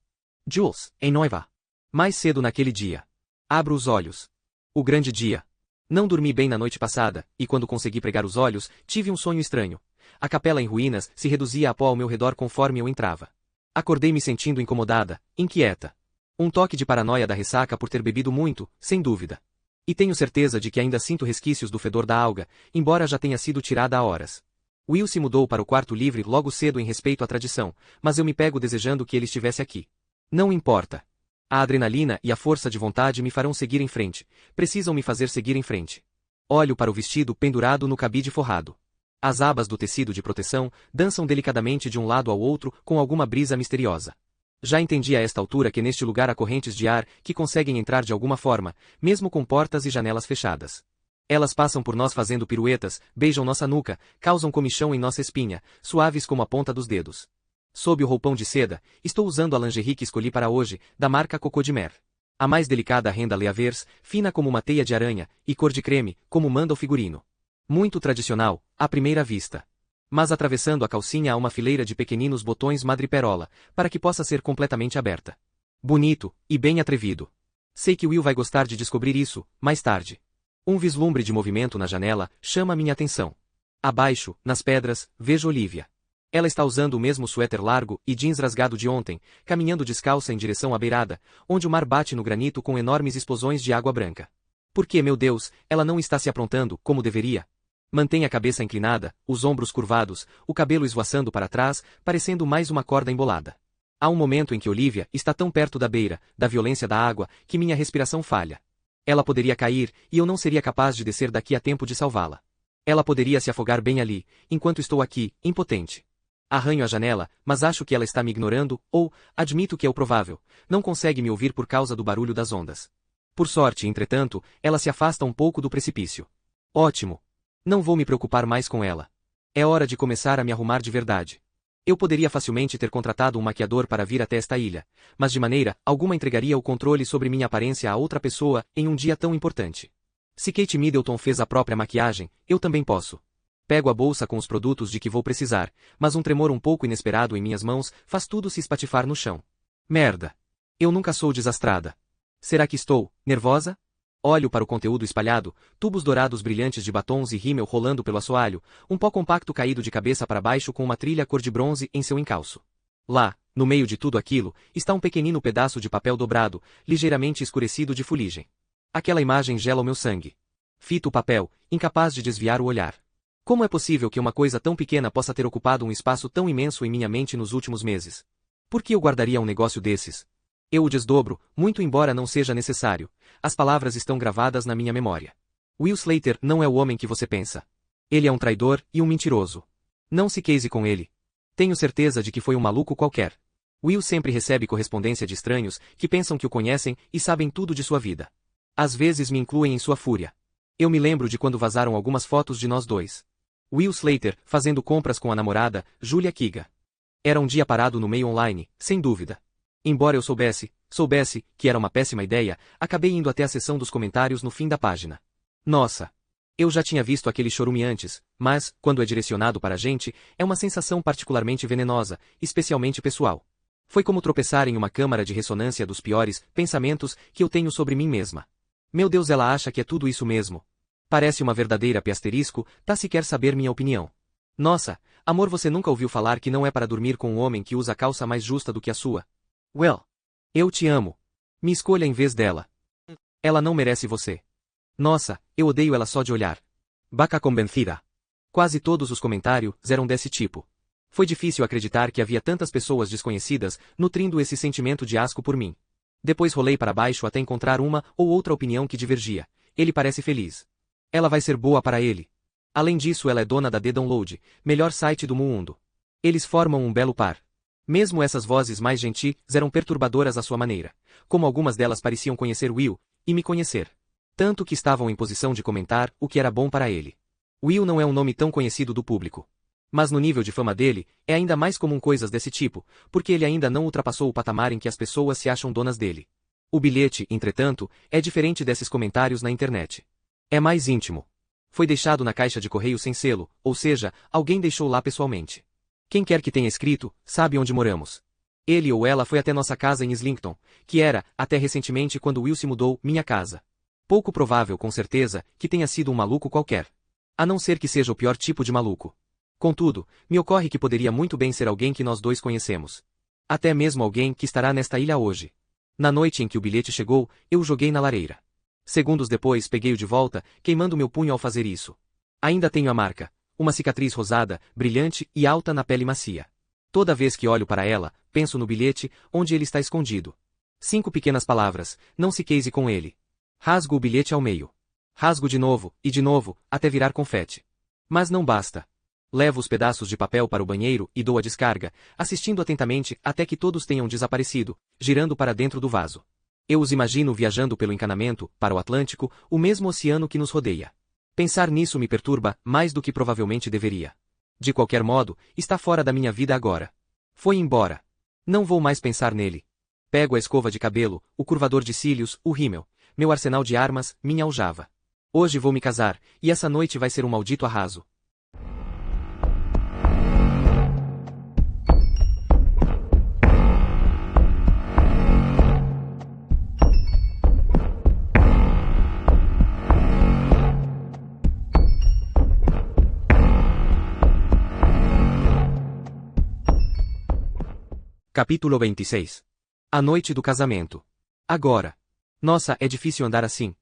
A: Jules, em noiva. Mais cedo naquele dia. Abro os olhos. O grande dia. Não dormi bem na noite passada, e quando consegui pregar os olhos, tive um sonho estranho. A capela em ruínas se reduzia a pó ao meu redor conforme eu entrava. Acordei me sentindo incomodada, inquieta. Um toque de paranoia da ressaca por ter bebido muito, sem dúvida. E tenho certeza de que ainda sinto resquícios do fedor da alga, embora já tenha sido tirada há horas. Will se mudou para o quarto livre logo cedo em respeito à tradição, mas eu me pego desejando que ele estivesse aqui. Não importa. A adrenalina e a força de vontade me farão seguir em frente, precisam me fazer seguir em frente. Olho para o vestido pendurado no cabide forrado. As abas do tecido de proteção dançam delicadamente de um lado ao outro com alguma brisa misteriosa. Já entendi a esta altura que neste lugar há correntes de ar que conseguem entrar de alguma forma, mesmo com portas e janelas fechadas. Elas passam por nós fazendo piruetas, beijam nossa nuca, causam comichão em nossa espinha, suaves como a ponta dos dedos. Sob o roupão de seda, estou usando a lingerie que escolhi para hoje, da marca Coco de Mer. A mais delicada renda Leavers, fina como uma teia de aranha, e cor de creme, como manda o figurino. Muito tradicional, à primeira vista. Mas atravessando a calcinha há uma fileira de pequeninos botões madreperola, para que possa ser completamente aberta. Bonito, e bem atrevido. Sei que Will vai gostar de descobrir isso, mais tarde. Um vislumbre de movimento na janela chama minha atenção. Abaixo, nas pedras, vejo Olivia. Ela está usando o mesmo suéter largo e jeans rasgado de ontem, caminhando descalça em direção à beirada, onde o mar bate no granito com enormes explosões de água branca. Por que, meu Deus, ela não está se aprontando como deveria? Mantém a cabeça inclinada, os ombros curvados, o cabelo esvoaçando para trás, parecendo mais uma corda embolada. Há um momento em que Olivia está tão perto da beira, da violência da água, que minha respiração falha. Ela poderia cair, e eu não seria capaz de descer daqui a tempo de salvá-la. Ela poderia se afogar bem ali, enquanto estou aqui, impotente. Arranho a janela, mas acho que ela está me ignorando, ou, admito que é o provável, não consegue me ouvir por causa do barulho das ondas. Por sorte, entretanto, ela se afasta um pouco do precipício. Ótimo. Não vou me preocupar mais com ela. É hora de começar a me arrumar de verdade. Eu poderia facilmente ter contratado um maquiador para vir até esta ilha, mas de maneira alguma entregaria o controle sobre minha aparência a outra pessoa em um dia tão importante. Se Kate Middleton fez a própria maquiagem, eu também posso. Pego a bolsa com os produtos de que vou precisar, mas um tremor um pouco inesperado em minhas mãos faz tudo se espatifar no chão. Merda! Eu nunca sou desastrada. Será que estou nervosa? Olho para o conteúdo espalhado, tubos dourados brilhantes de batons e rímel rolando pelo assoalho, um pó compacto caído de cabeça para baixo com uma trilha cor de bronze em seu encalço. Lá, no meio de tudo aquilo, está um pequenino pedaço de papel dobrado, ligeiramente escurecido de fuligem. Aquela imagem gela o meu sangue. Fito o papel, incapaz de desviar o olhar. Como é possível que uma coisa tão pequena possa ter ocupado um espaço tão imenso em minha mente nos últimos meses? Por que eu guardaria um negócio desses? Eu o desdobro, muito embora não seja necessário. As palavras estão gravadas na minha memória. Will Slater não é o homem que você pensa. Ele é um traidor e um mentiroso. Não se case com ele. Tenho certeza de que foi um maluco qualquer. Will sempre recebe correspondência de estranhos que pensam que o conhecem e sabem tudo de sua vida. Às vezes me incluem em sua fúria. Eu me lembro de quando vazaram algumas fotos de nós dois. Will Slater fazendo compras com a namorada, Julia Kiga. Era um dia parado no meio online, sem dúvida. Embora eu soubesse que era uma péssima ideia, acabei indo até a seção dos comentários no fim da página. Nossa! Eu já tinha visto aquele chorume antes, mas, quando é direcionado para a gente, é uma sensação particularmente venenosa, especialmente pessoal. Foi como tropeçar em uma câmara de ressonância dos piores pensamentos que eu tenho sobre mim mesma. Meu Deus, ela acha que é tudo isso mesmo. Parece uma verdadeira piasterisco, tá sequer saber minha opinião. Nossa, amor, você nunca ouviu falar que não é para dormir com um homem que usa a calça mais justa do que a sua? Well, eu te amo. Me escolha em vez dela. Ela não merece você. Nossa, eu odeio ela só de olhar. Baca convencida. Quase todos os comentários eram desse tipo. Foi difícil acreditar que havia tantas pessoas desconhecidas nutrindo esse sentimento de asco por mim. Depois rolei para baixo até encontrar uma ou outra opinião que divergia. Ele parece feliz. Ela vai ser boa para ele. Além disso, ela é dona da The Download, melhor site do mundo. Eles formam um belo par. Mesmo essas vozes mais gentis eram perturbadoras à sua maneira, como algumas delas pareciam conhecer Will, e me conhecer. Tanto que estavam em posição de comentar o que era bom para ele. Will não é um nome tão conhecido do público. Mas no nível de fama dele, é ainda mais comum coisas desse tipo, porque ele ainda não ultrapassou o patamar em que as pessoas se acham donas dele. O bilhete, entretanto, é diferente desses comentários na internet. É mais íntimo. Foi deixado na caixa de correio sem selo, ou seja, alguém deixou lá pessoalmente. Quem quer que tenha escrito, sabe onde moramos. Ele ou ela foi até nossa casa em Islington, que era, até recentemente quando Will se mudou, minha casa. Pouco provável, com certeza, que tenha sido um maluco qualquer. A não ser que seja o pior tipo de maluco. Contudo, me ocorre que poderia muito bem ser alguém que nós dois conhecemos. Até mesmo alguém que estará nesta ilha hoje. Na noite em que o bilhete chegou, eu o joguei na lareira. Segundos depois peguei-o de volta, queimando meu punho ao fazer isso. Ainda tenho a marca. Uma cicatriz rosada, brilhante e alta na pele macia. Toda vez que olho para ela, penso no bilhete, onde ele está escondido. 5 pequenas palavras, não se case com ele. Rasgo o bilhete ao meio. Rasgo de novo, até virar confete. Mas não basta. Levo os pedaços de papel para o banheiro e dou a descarga, assistindo atentamente até que todos tenham desaparecido, girando para dentro do vaso. Eu os imagino viajando pelo encanamento, para o Atlântico, o mesmo oceano que nos rodeia. Pensar nisso me perturba, mais do que provavelmente deveria. De qualquer modo, está fora da minha vida agora. Foi embora. Não vou mais pensar nele. Pego a escova de cabelo, o curvador de cílios, o rímel, meu arsenal de armas, minha aljava. Hoje vou me casar, e essa noite vai ser um maldito arraso. Capítulo 26. A noite do casamento. Agora. Nossa, é difícil andar assim.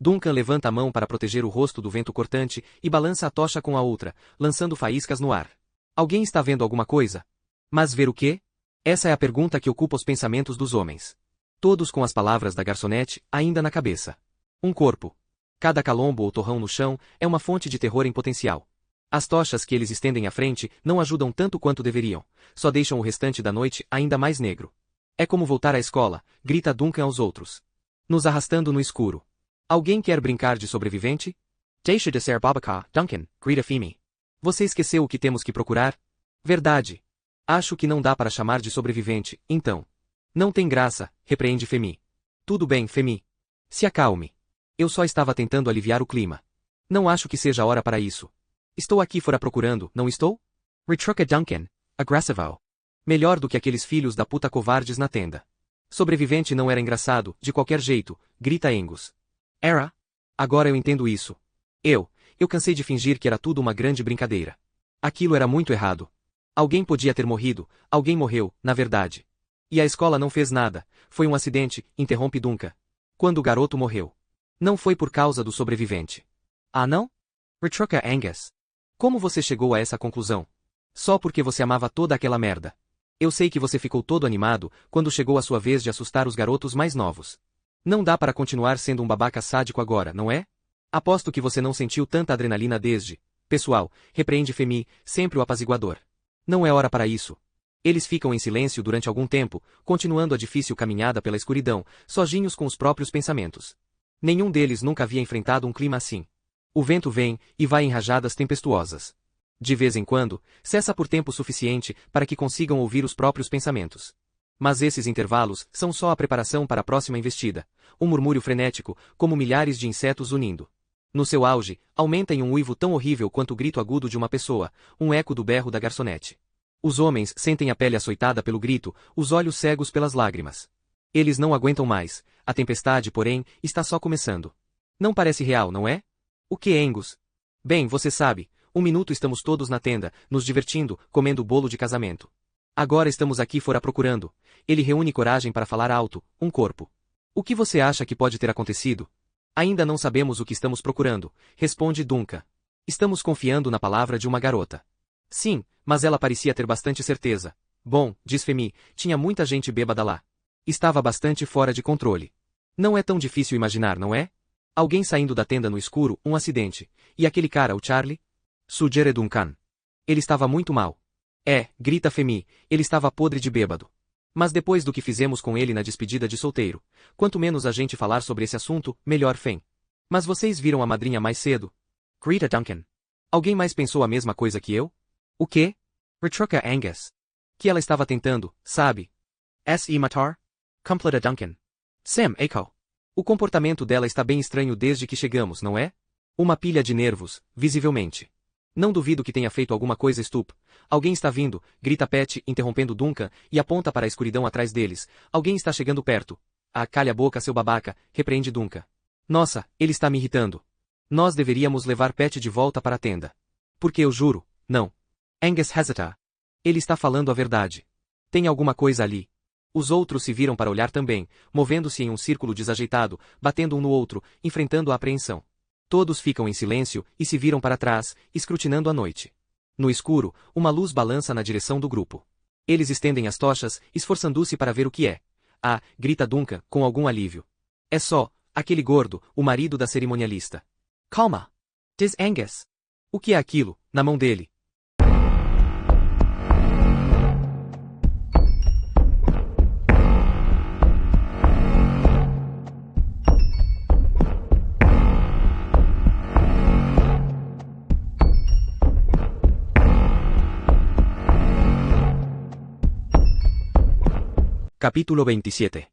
A: Duncan levanta a mão para proteger o rosto do vento cortante e balança a tocha com a outra, lançando faíscas no ar. Alguém está vendo alguma coisa? Mas ver o quê? Essa é a pergunta que ocupa os pensamentos dos homens. Todos com as palavras da garçonete ainda na cabeça. Um corpo. Cada calombo ou torrão no chão é uma fonte de terror em potencial. As tochas que eles estendem à frente não ajudam tanto quanto deveriam, só deixam o restante da noite ainda mais negro. É como voltar à escola, grita Duncan aos outros. Nos arrastando no escuro. Alguém quer brincar de sobrevivente? Deixa de ser babaca, Duncan, grita Femi. Você esqueceu o que temos que procurar? Verdade. Acho que não dá para chamar de sobrevivente, então. Não tem graça, repreende Femi. Tudo bem, Femi. Se acalme. Eu só estava tentando aliviar o clima. Não acho que seja a hora para isso. Estou aqui fora procurando, não estou? Retruca Duncan, agressivo. Melhor do que aqueles filhos da puta covardes na tenda. Sobrevivente não era engraçado, de qualquer jeito, grita Angus. Era? Agora eu entendo isso. Eu cansei de fingir que era tudo uma grande brincadeira. Aquilo era muito errado. Alguém podia ter morrido, alguém morreu, na verdade. E a escola não fez nada, foi um acidente, interrompe Duncan. Quando o garoto morreu. Não foi por causa do sobrevivente. Ah não? Retruca Angus. Como você chegou a essa conclusão? Só porque você amava toda aquela merda. Eu sei que você ficou todo animado quando chegou a sua vez de assustar os garotos mais novos. Não dá para continuar sendo um babaca sádico agora, não é? Aposto que você não sentiu tanta adrenalina desde... Pessoal, repreende Femi, sempre o apaziguador. Não é hora para isso. Eles ficam em silêncio durante algum tempo, continuando a difícil caminhada pela escuridão, sozinhos com os próprios pensamentos. Nenhum deles nunca havia enfrentado um clima assim. O vento vem e vai em rajadas tempestuosas. De vez em quando, cessa por tempo suficiente para que consigam ouvir os próprios pensamentos. Mas esses intervalos são só a preparação para a próxima investida, um murmúrio frenético, como milhares de insetos unindo. No seu auge, aumenta em um uivo tão horrível quanto o grito agudo de uma pessoa, um eco do berro da garçonete. Os homens sentem a pele açoitada pelo grito, os olhos cegos pelas lágrimas. Eles não aguentam mais, a tempestade, porém, está só começando. Não parece real, não é? O que, Angus? Bem, você sabe, um minuto estamos todos na tenda, nos divertindo, comendo bolo de casamento. Agora estamos aqui fora procurando. Ele reúne coragem para falar alto, um corpo. O que você acha que pode ter acontecido? Ainda não sabemos o que estamos procurando, responde Duncan. Estamos confiando na palavra de uma garota. Sim, mas ela parecia ter bastante certeza. Bom, diz Femi, tinha muita gente bêbada lá. Estava bastante fora de controle. Não é tão difícil imaginar, não é? Alguém saindo da tenda no escuro, um acidente. E aquele cara, o Charlie? Sugere Duncan. Ele estava muito mal. Grita Femi, ele estava podre de bêbado. Mas depois do que fizemos com ele na despedida de solteiro, quanto menos a gente falar sobre esse assunto, melhor, Fen. Mas vocês viram a madrinha mais cedo? Grita Duncan. Alguém mais pensou a mesma coisa que eu? O quê? Retruca Angus. Que ela estava tentando, sabe? Se matar? Completa Duncan. Sam, echo. O comportamento dela está bem estranho desde que chegamos, não é? Uma pilha de nervos, visivelmente. Não duvido que tenha feito alguma coisa estúpida. Alguém está vindo, grita Pat, interrompendo Duncan, e aponta para a escuridão atrás deles. Alguém está chegando perto. Ah, calha a boca, seu babaca, repreende Duncan. Nossa, ele está me irritando. Nós deveríamos levar Pat de volta para a tenda. Porque eu juro, não. Angus hesita. Ele está falando a verdade. Tem alguma coisa ali. Os outros se viram para olhar também, movendo-se em um círculo desajeitado, batendo um no outro, enfrentando a apreensão. Todos ficam em silêncio e se viram para trás, escrutinando a noite. No escuro, uma luz balança na direção do grupo. Eles estendem as tochas, esforçando-se para ver o que é. Ah, grita Duncan, com algum alívio. É só, aquele gordo, o marido da cerimonialista. Calma! Diz Angus. O que é aquilo, na mão dele? Capítulo 27.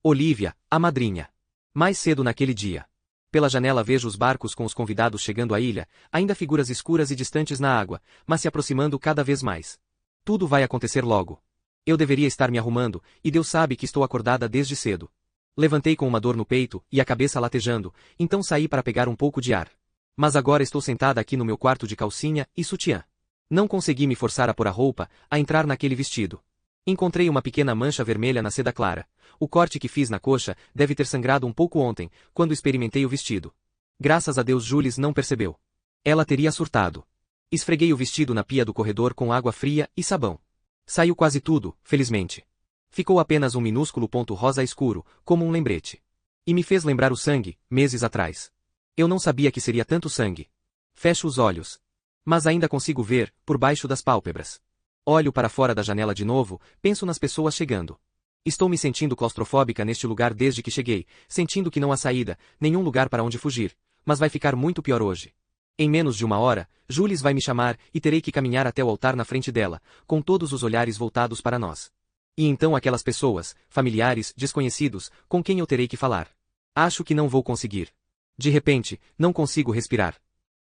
A: Olivia, a madrinha. Mais cedo naquele dia. Pela janela vejo os barcos com os convidados chegando à ilha, ainda figuras escuras e distantes na água, mas se aproximando cada vez mais. Tudo vai acontecer logo. Eu deveria estar me arrumando, e Deus sabe que estou acordada desde cedo. Levantei com uma dor no peito e a cabeça latejando, então saí para pegar um pouco de ar. Mas agora estou sentada aqui no meu quarto de calcinha e sutiã. Não consegui me forçar a pôr a roupa, a entrar naquele vestido. Encontrei uma pequena mancha vermelha na seda clara. O corte que fiz na coxa deve ter sangrado um pouco ontem, quando experimentei o vestido. Graças a Deus Jules não percebeu. Ela teria surtado. Esfreguei o vestido na pia do corredor com água fria e sabão. Saiu quase tudo, felizmente. Ficou apenas um minúsculo ponto rosa escuro, como um lembrete. E me fez lembrar o sangue, meses atrás. Eu não sabia que seria tanto sangue. Fecho os olhos. Mas ainda consigo ver, por baixo das pálpebras. Olho para fora da janela de novo, penso nas pessoas chegando. Estou me sentindo claustrofóbica neste lugar desde que cheguei, sentindo que não há saída, nenhum lugar para onde fugir, mas vai ficar muito pior hoje. Em menos de 1 hora, Jules vai me chamar e terei que caminhar até o altar na frente dela, com todos os olhares voltados para nós. E então aquelas pessoas, familiares, desconhecidos, com quem eu terei que falar. Acho que não vou conseguir. De repente, não consigo respirar.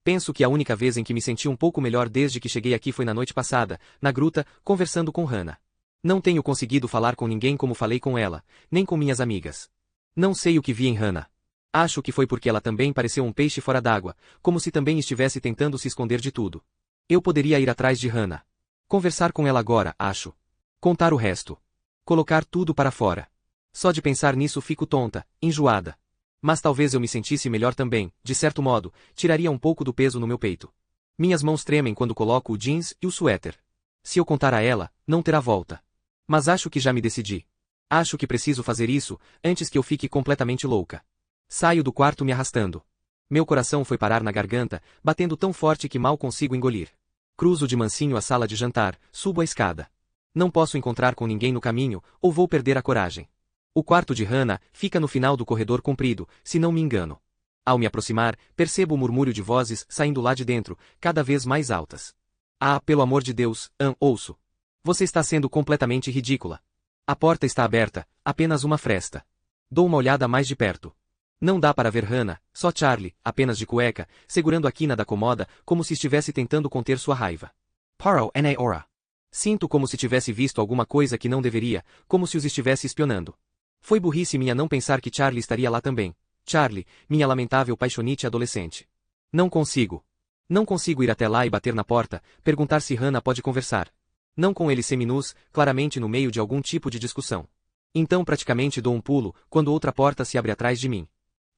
A: Penso que a única vez em que me senti um pouco melhor desde que cheguei aqui foi na noite passada, na gruta, conversando com Hannah. Não tenho conseguido falar com ninguém como falei com ela, nem com minhas amigas. Não sei o que vi em Hannah. Acho que foi porque ela também pareceu um peixe fora d'água, como se também estivesse tentando se esconder de tudo. Eu poderia ir atrás de Hannah. Conversar com ela agora, acho. Contar o resto. Colocar tudo para fora. Só de pensar nisso fico tonta, enjoada. Mas talvez eu me sentisse melhor também, de certo modo, tiraria um pouco do peso no meu peito. Minhas mãos tremem quando coloco o jeans e o suéter. Se eu contar a ela, não terá volta. Mas acho que já me decidi. Acho que preciso fazer isso, antes que eu fique completamente louca. Saio do quarto me arrastando. Meu coração foi parar na garganta, batendo tão forte que mal consigo engolir. Cruzo de mansinho a sala de jantar, subo a escada. Não posso encontrar com ninguém no caminho, ou vou perder a coragem. O quarto de Hannah fica no final do corredor comprido, se não me engano. Ao me aproximar, percebo o murmúrio de vozes saindo lá de dentro, cada vez mais altas. Ah, pelo amor de Deus, ouço. Você está sendo completamente ridícula. A porta está aberta, apenas uma fresta. Dou uma olhada mais de perto. Não dá para ver Hannah, só Charlie, apenas de cueca, segurando a quina da comoda, como se estivesse tentando conter sua raiva. Paro na hora. Sinto como se tivesse visto alguma coisa que não deveria, como se os estivesse espionando. Foi burrice minha não pensar que Charlie estaria lá também. Charlie, minha lamentável paixonite adolescente. Não consigo. Não consigo ir até lá e bater na porta, perguntar se Hannah pode conversar. Não com ele seminus, claramente no meio de algum tipo de discussão. Então praticamente dou um pulo, quando outra porta se abre atrás de mim.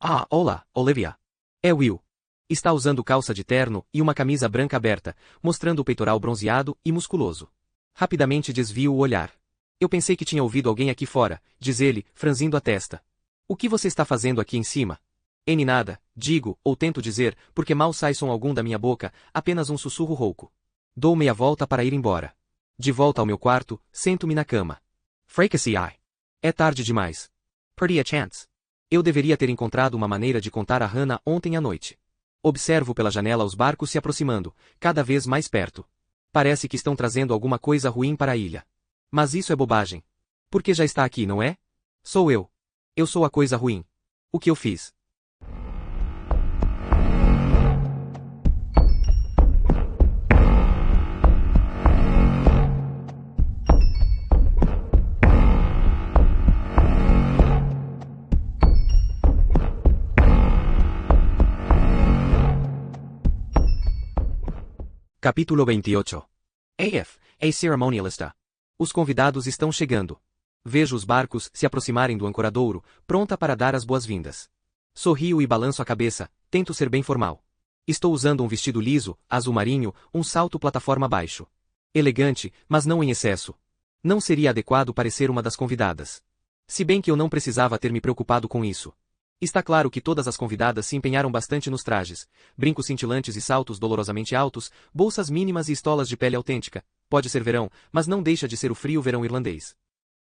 A: Ah, olá, Olivia. É Will. Está usando calça de terno e uma camisa branca aberta, mostrando o peitoral bronzeado e musculoso. Rapidamente desvio o olhar. Eu pensei que tinha ouvido alguém aqui fora, diz ele, franzindo a testa. O que você está fazendo aqui em cima? Nada, digo, ou tento dizer, porque mal sai som algum da minha boca, apenas um sussurro rouco. Dou meia volta para ir embora. De volta ao meu quarto, sento-me na cama. Fracassei. É tarde demais. Perdi a chance. Eu deveria ter encontrado uma maneira de contar a Hannah ontem à noite. Observo pela janela os barcos se aproximando, cada vez mais perto. Parece que estão trazendo alguma coisa ruim para a ilha. Mas isso é bobagem. Porque já está aqui, não é? Sou eu. Eu sou a coisa ruim. O que eu fiz? Capítulo 28. A cerimonialista. Os convidados estão chegando. Vejo os barcos se aproximarem do ancoradouro, pronta para dar as boas-vindas. Sorrio e balanço a cabeça, tento ser bem formal. Estou usando um vestido liso, azul marinho, um salto plataforma baixo. Elegante, mas não em excesso. Não seria adequado parecer uma das convidadas. Se bem que eu não precisava ter me preocupado com isso. Está claro que todas as convidadas se empenharam bastante nos trajes, brincos cintilantes e saltos dolorosamente altos, bolsas mínimas e estolas de pele autêntica. Pode ser verão, mas não deixa de ser o frio verão irlandês.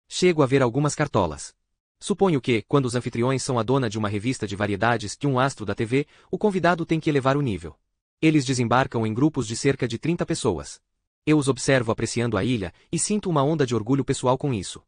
A: Chego a ver algumas cartolas. Suponho que, quando os anfitriões são a dona de uma revista de variedades e um astro da TV, o convidado tem que elevar o nível. Eles desembarcam em grupos de cerca de 30 pessoas. Eu os observo apreciando a ilha, e sinto uma onda de orgulho pessoal com isso.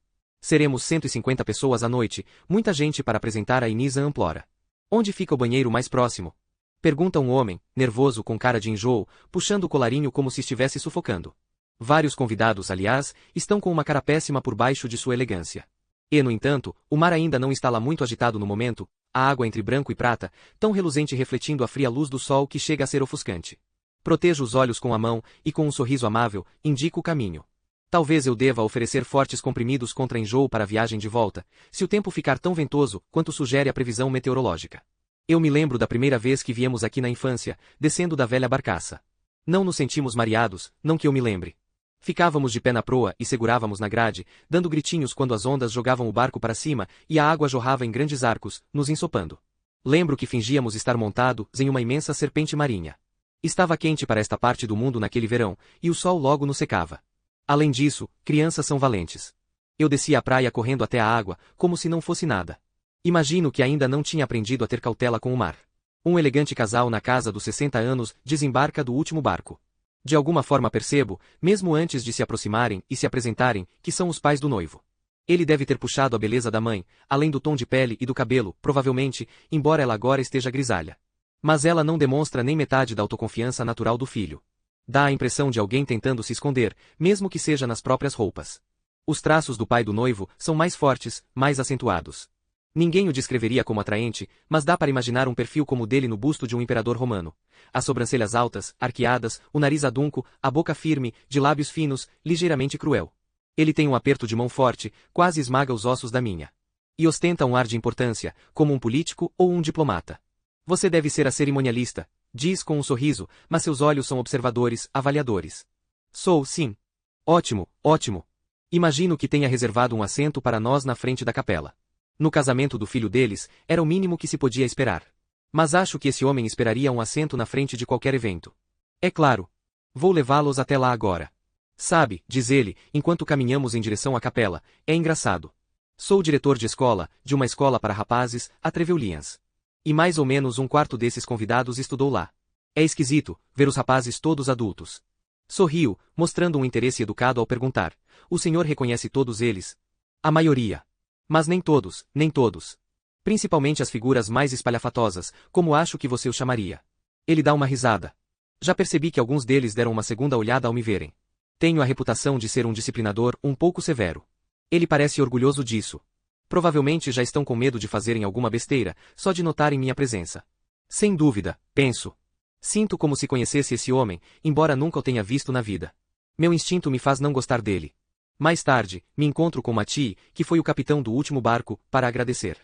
A: Seremos 150 pessoas à noite, muita gente para apresentar a Inisa Amplora. Onde fica o banheiro mais próximo? Pergunta um homem, nervoso com cara de enjoo, puxando o colarinho como se estivesse sufocando. Vários convidados, aliás, estão com uma cara péssima por baixo de sua elegância. E, no entanto, o mar ainda não está lá muito agitado no momento, a água entre branco e prata, tão reluzente refletindo a fria luz do sol que chega a ser ofuscante. Protejo os olhos com a mão, e com um sorriso amável, indico o caminho. Talvez eu deva oferecer fortes comprimidos contra enjoo para a viagem de volta, se o tempo ficar tão ventoso quanto sugere a previsão meteorológica. Eu me lembro da primeira vez que viemos aqui na infância, descendo da velha barcaça. Não nos sentimos mareados, não que eu me lembre. Ficávamos de pé na proa e segurávamos na grade, dando gritinhos quando as ondas jogavam o barco para cima e a água jorrava em grandes arcos, nos ensopando. Lembro que fingíamos estar montados em uma imensa serpente marinha. Estava quente para esta parte do mundo naquele verão, e o sol logo nos secava. Além disso, crianças são valentes. Eu descia a praia correndo até a água, como se não fosse nada. Imagino que ainda não tinha aprendido a ter cautela com o mar. Um elegante casal na casa dos 60 anos desembarca do último barco. De alguma forma percebo, mesmo antes de se aproximarem e se apresentarem, que são os pais do noivo. Ele deve ter puxado a beleza da mãe, além do tom de pele e do cabelo, provavelmente, embora ela agora esteja grisalha. Mas ela não demonstra nem metade da autoconfiança natural do filho. Dá a impressão de alguém tentando se esconder, mesmo que seja nas próprias roupas. Os traços do pai do noivo são mais fortes, mais acentuados. Ninguém o descreveria como atraente, mas dá para imaginar um perfil como o dele no busto de um imperador romano. As sobrancelhas altas, arqueadas, o nariz adunco, a boca firme, de lábios finos, ligeiramente cruel. Ele tem um aperto de mão forte, quase esmaga os ossos da minha. E ostenta um ar de importância, como um político ou um diplomata. Você deve ser a cerimonialista, diz com um sorriso, mas seus olhos são observadores, avaliadores. Sou, sim. Ótimo, ótimo. Imagino que tenha reservado um assento para nós na frente da capela. No casamento do filho deles, era o mínimo que se podia esperar. Mas acho que esse homem esperaria um assento na frente de qualquer evento. É claro. Vou levá-los até lá agora. Sabe, diz ele, enquanto caminhamos em direção à capela, é engraçado. Sou diretor de escola, de uma escola para rapazes, a Trevelyan's. E mais ou menos um quarto desses convidados estudou lá. É esquisito, ver os rapazes todos adultos. Sorriu, mostrando um interesse educado ao perguntar. O senhor reconhece todos eles? A maioria. Mas nem todos, nem todos. Principalmente as figuras mais espalhafatosas, como acho que você o chamaria. Ele dá uma risada. Já percebi que alguns deles deram uma segunda olhada ao me verem. Tenho a reputação de ser um disciplinador um pouco severo. Ele parece orgulhoso disso. Provavelmente já estão com medo de fazerem alguma besteira, só de notarem minha presença. Sem dúvida, penso. Sinto como se conhecesse esse homem, embora nunca o tenha visto na vida. Meu instinto me faz não gostar dele. Mais tarde, me encontro com Mathieu, que foi o capitão do último barco, para agradecer.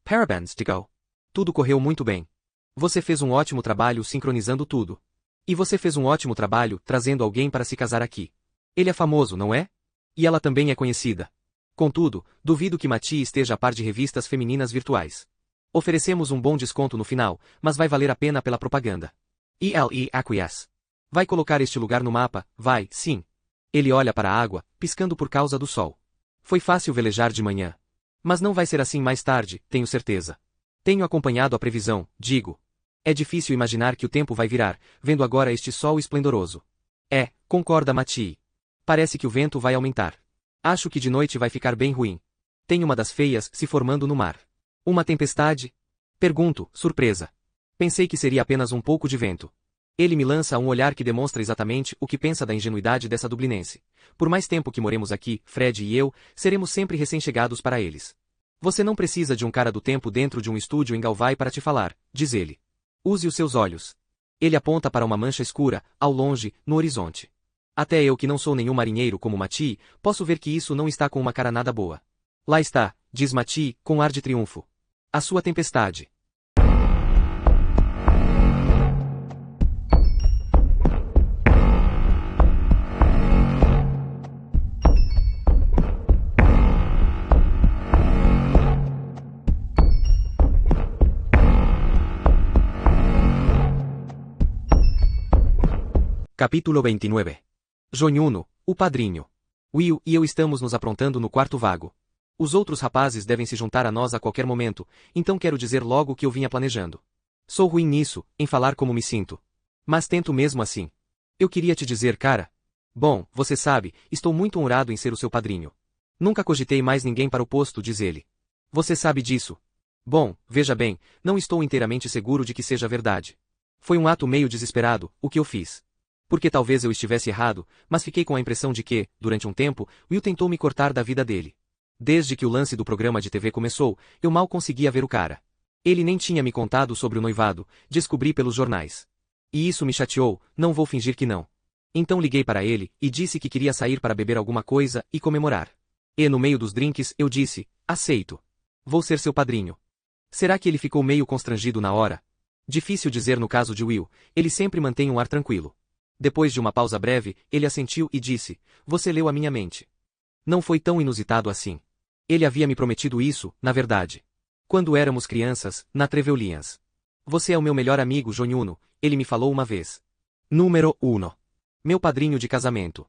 A: Parabéns, Tico. Tudo correu muito bem. Você fez um ótimo trabalho sincronizando tudo. E você fez um ótimo trabalho trazendo alguém para se casar aqui. Ele é famoso, não é? E ela também é conhecida. Contudo, duvido que Mathieu esteja a par de revistas femininas virtuais. Oferecemos um bom desconto no final, mas vai valer a pena pela propaganda. Ele acquiesce. Vai colocar este lugar no mapa, vai, sim. Ele olha para a água, piscando por causa do sol. Foi fácil velejar de manhã. Mas não vai ser assim mais tarde, tenho certeza. Tenho acompanhado a previsão, digo. É difícil imaginar que o tempo vai virar, vendo agora este sol esplendoroso. É, concorda Mathieu. Parece que o vento vai aumentar. Acho que de noite vai ficar bem ruim. Tem uma das feias se formando no mar. Uma tempestade? Pergunto, surpresa. Pensei que seria apenas um pouco de vento. Ele me lança um olhar que demonstra exatamente o que pensa da ingenuidade dessa dublinense. Por mais tempo que moremos aqui, Fred e eu, seremos sempre recém-chegados para eles. Você não precisa de um cara do tempo dentro de um estúdio em Galway para te falar, diz ele. Use os seus olhos. Ele aponta para uma mancha escura, ao longe, no horizonte. Até eu que não sou nenhum marinheiro como Mathieu, posso ver que isso não está com uma cara nada boa. Lá está, diz Mathieu, com ar de triunfo. A sua tempestade. Capítulo 29. Jonhuno, o padrinho. Will e eu estamos nos aprontando no quarto vago. Os outros rapazes devem se juntar a nós a qualquer momento, então quero dizer logo o que eu vinha planejando. Sou ruim nisso, em falar como me sinto. Mas tento mesmo assim. Eu queria te dizer, cara. Bom, você sabe, estou muito honrado em ser o seu padrinho. Nunca cogitei mais ninguém para o posto, diz ele. Você sabe disso. Bom, veja bem, não estou inteiramente seguro de que seja verdade. Foi um ato meio desesperado, o que eu fiz. Porque talvez eu estivesse errado, mas fiquei com a impressão de que, durante um tempo, Will tentou me cortar da vida dele. Desde que o lance do programa de TV começou, eu mal conseguia ver o cara. Ele nem tinha me contado sobre o noivado, descobri pelos jornais. E isso me chateou, não vou fingir que não. Então liguei para ele, e disse que queria sair para beber alguma coisa, e comemorar. E no meio dos drinks, eu disse, aceito. Vou ser seu padrinho. Será que ele ficou meio constrangido na hora? Difícil dizer no caso de Will, ele sempre mantém um ar tranquilo. Depois de uma pausa breve, ele assentiu e disse, você leu a minha mente. Não foi tão inusitado assim. Ele havia me prometido isso, na verdade. Quando éramos crianças, na Trevelyan's. Você é o meu melhor amigo, Jonhuno, ele me falou uma vez. Número 1. Meu padrinho de casamento.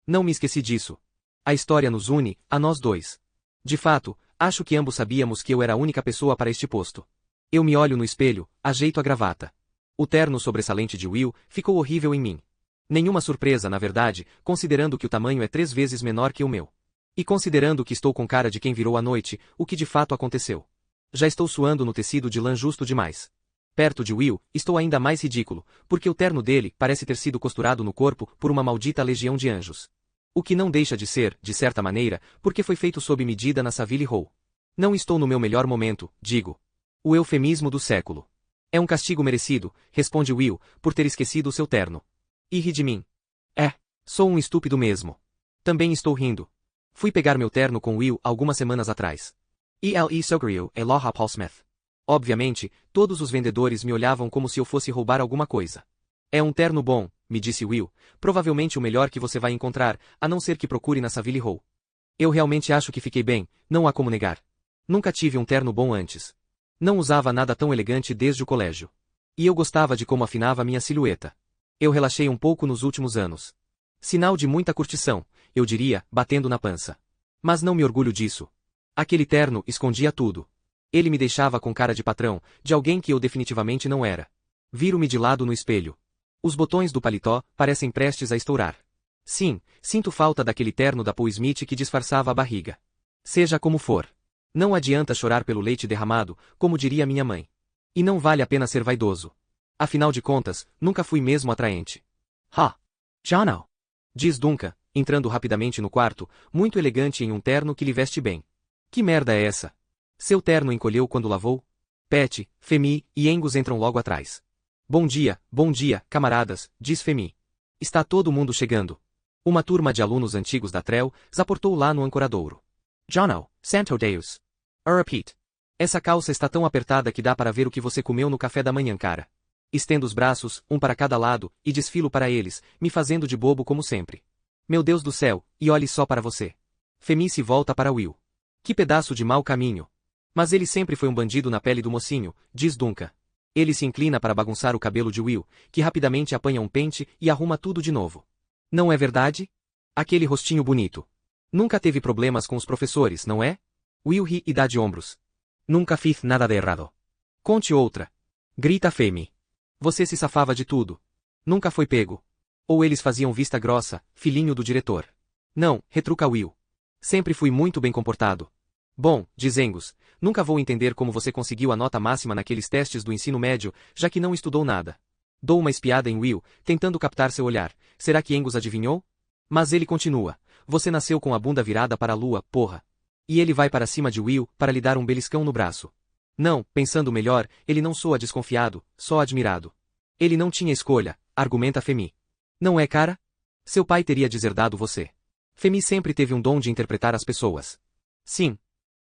A: Não me esqueci disso. A história nos une, a nós dois. De fato, acho que ambos sabíamos que eu era a única pessoa para este posto. Eu me olho no espelho, ajeito a gravata. O terno sobressalente de Will ficou horrível em mim. Nenhuma surpresa, na verdade, considerando que o tamanho é 3 vezes menor que o meu. E considerando que estou com cara de quem virou à noite, o que de fato aconteceu. Já estou suando no tecido de lã justo demais. Perto de Will, estou ainda mais ridículo, porque o terno dele parece ter sido costurado no corpo por uma maldita legião de anjos. O que não deixa de ser, de certa maneira, porque foi feito sob medida na Savile Row. Não estou no meu melhor momento, digo. O eufemismo do século. É um castigo merecido, responde Will, por ter esquecido o seu terno. E ri de mim. Sou um estúpido mesmo. Também estou rindo. Fui pegar meu terno com Will algumas semanas atrás. Ele Sogrio e Law Paul Smith. Obviamente, todos os vendedores me olhavam como se eu fosse roubar alguma coisa. É um terno bom, me disse Will, provavelmente o melhor que você vai encontrar, a não ser que procure na Savile Row. Eu realmente acho que fiquei bem, não há como negar. Nunca tive um terno bom antes. Não usava nada tão elegante desde o colégio. E eu gostava de como afinava minha silhueta. Eu relaxei um pouco nos últimos anos. Sinal de muita curtição, eu diria, batendo na pança. Mas não me orgulho disso. Aquele terno escondia tudo. Ele me deixava com cara de patrão, de alguém que eu definitivamente não era. Viro-me de lado no espelho. Os botões do paletó parecem prestes a estourar. Sim, sinto falta daquele terno da Paul Smith que disfarçava a barriga. Seja como for. Não adianta chorar pelo leite derramado, como diria minha mãe. E não vale a pena ser vaidoso. Afinal de contas, nunca fui mesmo atraente. Já não. Diz Duncan, entrando rapidamente no quarto, muito elegante em um terno que lhe veste bem. Que merda é essa? Seu terno encolheu quando lavou? Pat, Femi e Angus entram logo atrás. Bom dia, camaradas, diz Femi. Está todo mundo chegando. Uma turma de alunos antigos da Trell zaportou lá no ancoradouro. Jono, Santo Deus. Repeat. Essa calça está tão apertada que dá para ver o que você comeu no café da manhã, cara. Estendo os braços, um para cada lado, e desfilo para eles, me fazendo de bobo como sempre. Meu Deus do céu, e olhe só para você. Femi se volta para Will. Que pedaço de mau caminho. Mas ele sempre foi um bandido na pele do mocinho, diz Duncan. Ele se inclina para bagunçar o cabelo de Will, que rapidamente apanha um pente e arruma tudo de novo. Não é verdade? Aquele rostinho bonito. Nunca teve problemas com os professores, não é? Will ri e dá de ombros. Nunca fiz nada de errado. Conte outra. Grita Femi. Você se safava de tudo. Nunca foi pego. Ou eles faziam vista grossa, filhinho do diretor. Não, retruca Will. Sempre fui muito bem comportado. Bom, diz Angus, nunca vou entender como você conseguiu a nota máxima naqueles testes do ensino médio, já que não estudou nada. Dou uma espiada em Will, tentando captar seu olhar. Será que Angus adivinhou? Mas ele continua. Você nasceu com a bunda virada para a lua, porra. E ele vai para cima de Will, para lhe dar um beliscão no braço. Não, pensando melhor, ele não soa desconfiado, só admirado. Ele não tinha escolha, argumenta Femi. Não é, cara? Seu pai teria deserdado você. Femi sempre teve um dom de interpretar as pessoas. Sim.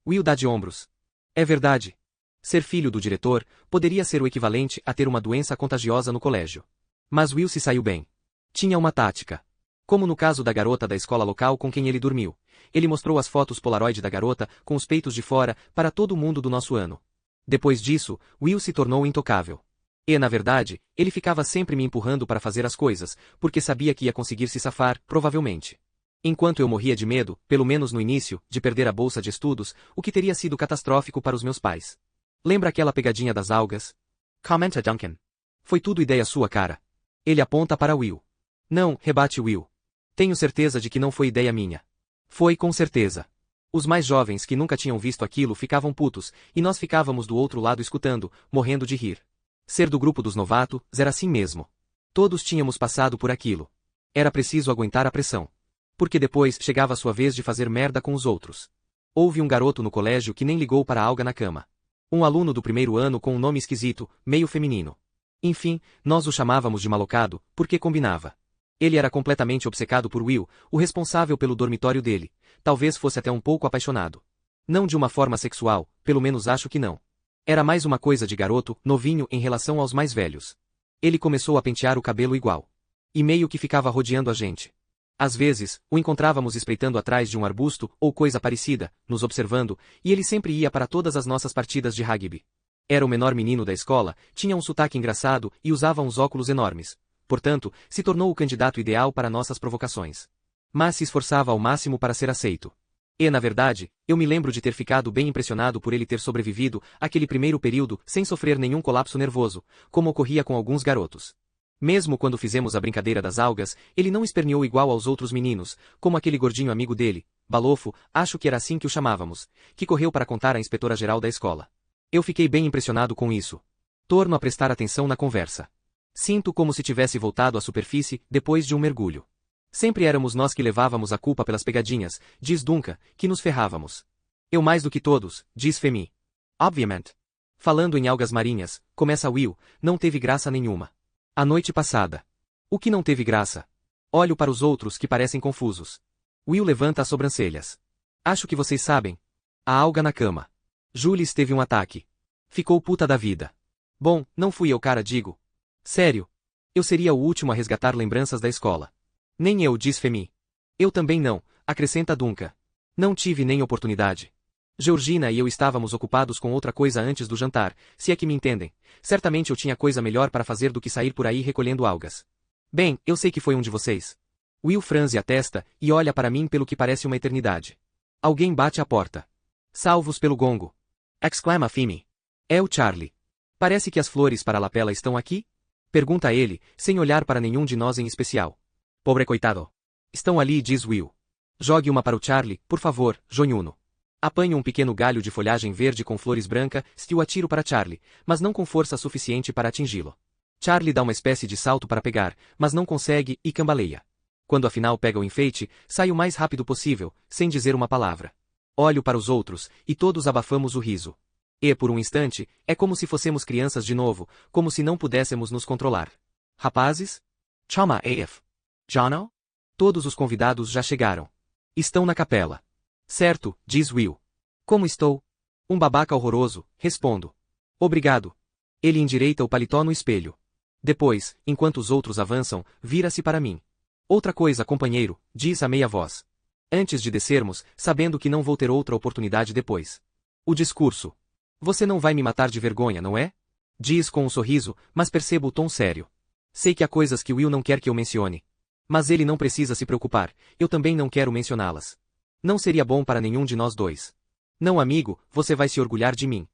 A: Will dá de ombros. É verdade. Ser filho do diretor poderia ser o equivalente a ter uma doença contagiosa no colégio. Mas Will se saiu bem. Tinha uma tática. Como no caso da garota da escola local com quem ele dormiu. Ele mostrou as fotos Polaroid da garota, com os peitos de fora, para todo mundo do nosso ano. Depois disso, Will se tornou intocável. E, na verdade, ele ficava sempre me empurrando para fazer as coisas, porque sabia que ia conseguir se safar, provavelmente. Enquanto eu morria de medo, pelo menos no início, de perder a bolsa de estudos, o que teria sido catastrófico para os meus pais. Lembra aquela pegadinha das algas? Comenta Duncan. Foi tudo ideia sua, cara. Ele aponta para Will. Não, rebate Will. Tenho certeza de que não foi ideia minha. Foi com certeza. Os mais jovens que nunca tinham visto aquilo ficavam putos, e nós ficávamos do outro lado escutando, morrendo de rir. Ser do grupo dos novatos era assim mesmo. Todos tínhamos passado por aquilo. Era preciso aguentar a pressão. Porque depois chegava a sua vez de fazer merda com os outros. Houve um garoto no colégio que nem ligou para a alga na cama. Um aluno do primeiro ano com um nome esquisito, meio feminino. Enfim, nós o chamávamos de malocado, porque combinava. Ele era completamente obcecado por Will, o responsável pelo dormitório dele. Talvez fosse até um pouco apaixonado. Não de uma forma sexual, pelo menos acho que não. Era mais uma coisa de garoto, novinho em relação aos mais velhos. Ele começou a pentear o cabelo igual. E meio que ficava rodeando a gente. Às vezes, o encontrávamos espreitando atrás de um arbusto, ou coisa parecida, nos observando, e ele sempre ia para todas as nossas partidas de rugby. Era o menor menino da escola, tinha um sotaque engraçado e usava uns óculos enormes. Portanto, se tornou o candidato ideal para nossas provocações. Mas se esforçava ao máximo para ser aceito. E, na verdade, eu me lembro de ter ficado bem impressionado por ele ter sobrevivido àquele primeiro período sem sofrer nenhum colapso nervoso, como ocorria com alguns garotos. Mesmo quando fizemos a brincadeira das algas, ele não esperneou igual aos outros meninos, como aquele gordinho amigo dele, Balofo, acho que era assim que o chamávamos, que correu para contar à inspetora-geral da escola. Eu fiquei bem impressionado com isso. Torno a prestar atenção na conversa. Sinto como se tivesse voltado à superfície depois de um mergulho. Sempre éramos nós que levávamos a culpa pelas pegadinhas, diz Duncan, que nos ferrávamos. Eu mais do que todos, diz Femi. Obviamente. Falando em algas marinhas, começa Will, não teve graça nenhuma. A noite passada. O que não teve graça? Olho para os outros que parecem confusos. Will levanta as sobrancelhas. Acho que vocês sabem. A alga na cama. Jules teve um ataque. Ficou puta da vida. Bom, não fui eu cara digo. Sério. Eu seria o último a resgatar lembranças da escola. Nem eu, diz Femi. Eu também não, acrescenta Duncan. Não tive nem oportunidade. Georgina e eu estávamos ocupados com outra coisa antes do jantar, se é que me entendem. Certamente eu tinha coisa melhor para fazer do que sair por aí recolhendo algas. Bem, eu sei que foi um de vocês. Will franze a testa e olha para mim pelo que parece uma eternidade. Alguém bate à porta. Salvos pelo gongo. Exclama Femi. É o Charlie. Parece que as flores para a lapela estão aqui? Pergunta ele, sem olhar para nenhum de nós em especial. Pobre coitado. Estão ali, diz Will. Jogue uma para o Charlie, por favor, Jonhuno. Apanho um pequeno galho de folhagem verde com flores brancas e o atiro para Charlie, mas não com força suficiente para atingi-lo. Charlie dá uma espécie de salto para pegar, mas não consegue e cambaleia. Quando afinal pega o enfeite, sai o mais rápido possível, sem dizer uma palavra. Olho para os outros, e todos abafamos o riso. E, por um instante, é como se fossemos crianças de novo, como se não pudéssemos nos controlar. Rapazes? Chama AF. Jono? Todos os convidados já chegaram. Estão na capela. Certo, diz Will. Como estou? Um babaca horroroso, respondo. Obrigado. Ele endireita o paletó no espelho. Depois, enquanto os outros avançam, vira-se para mim. Outra coisa, companheiro, diz a meia voz. Antes de descermos, sabendo que não vou ter outra oportunidade depois. O discurso. Você não vai me matar de vergonha, não é? Diz com um sorriso, mas percebo o tom sério. Sei que há coisas que Will não quer que eu mencione. Mas ele não precisa se preocupar, eu também não quero mencioná-las. Não seria bom para nenhum de nós dois. Não, amigo, você vai se orgulhar de mim.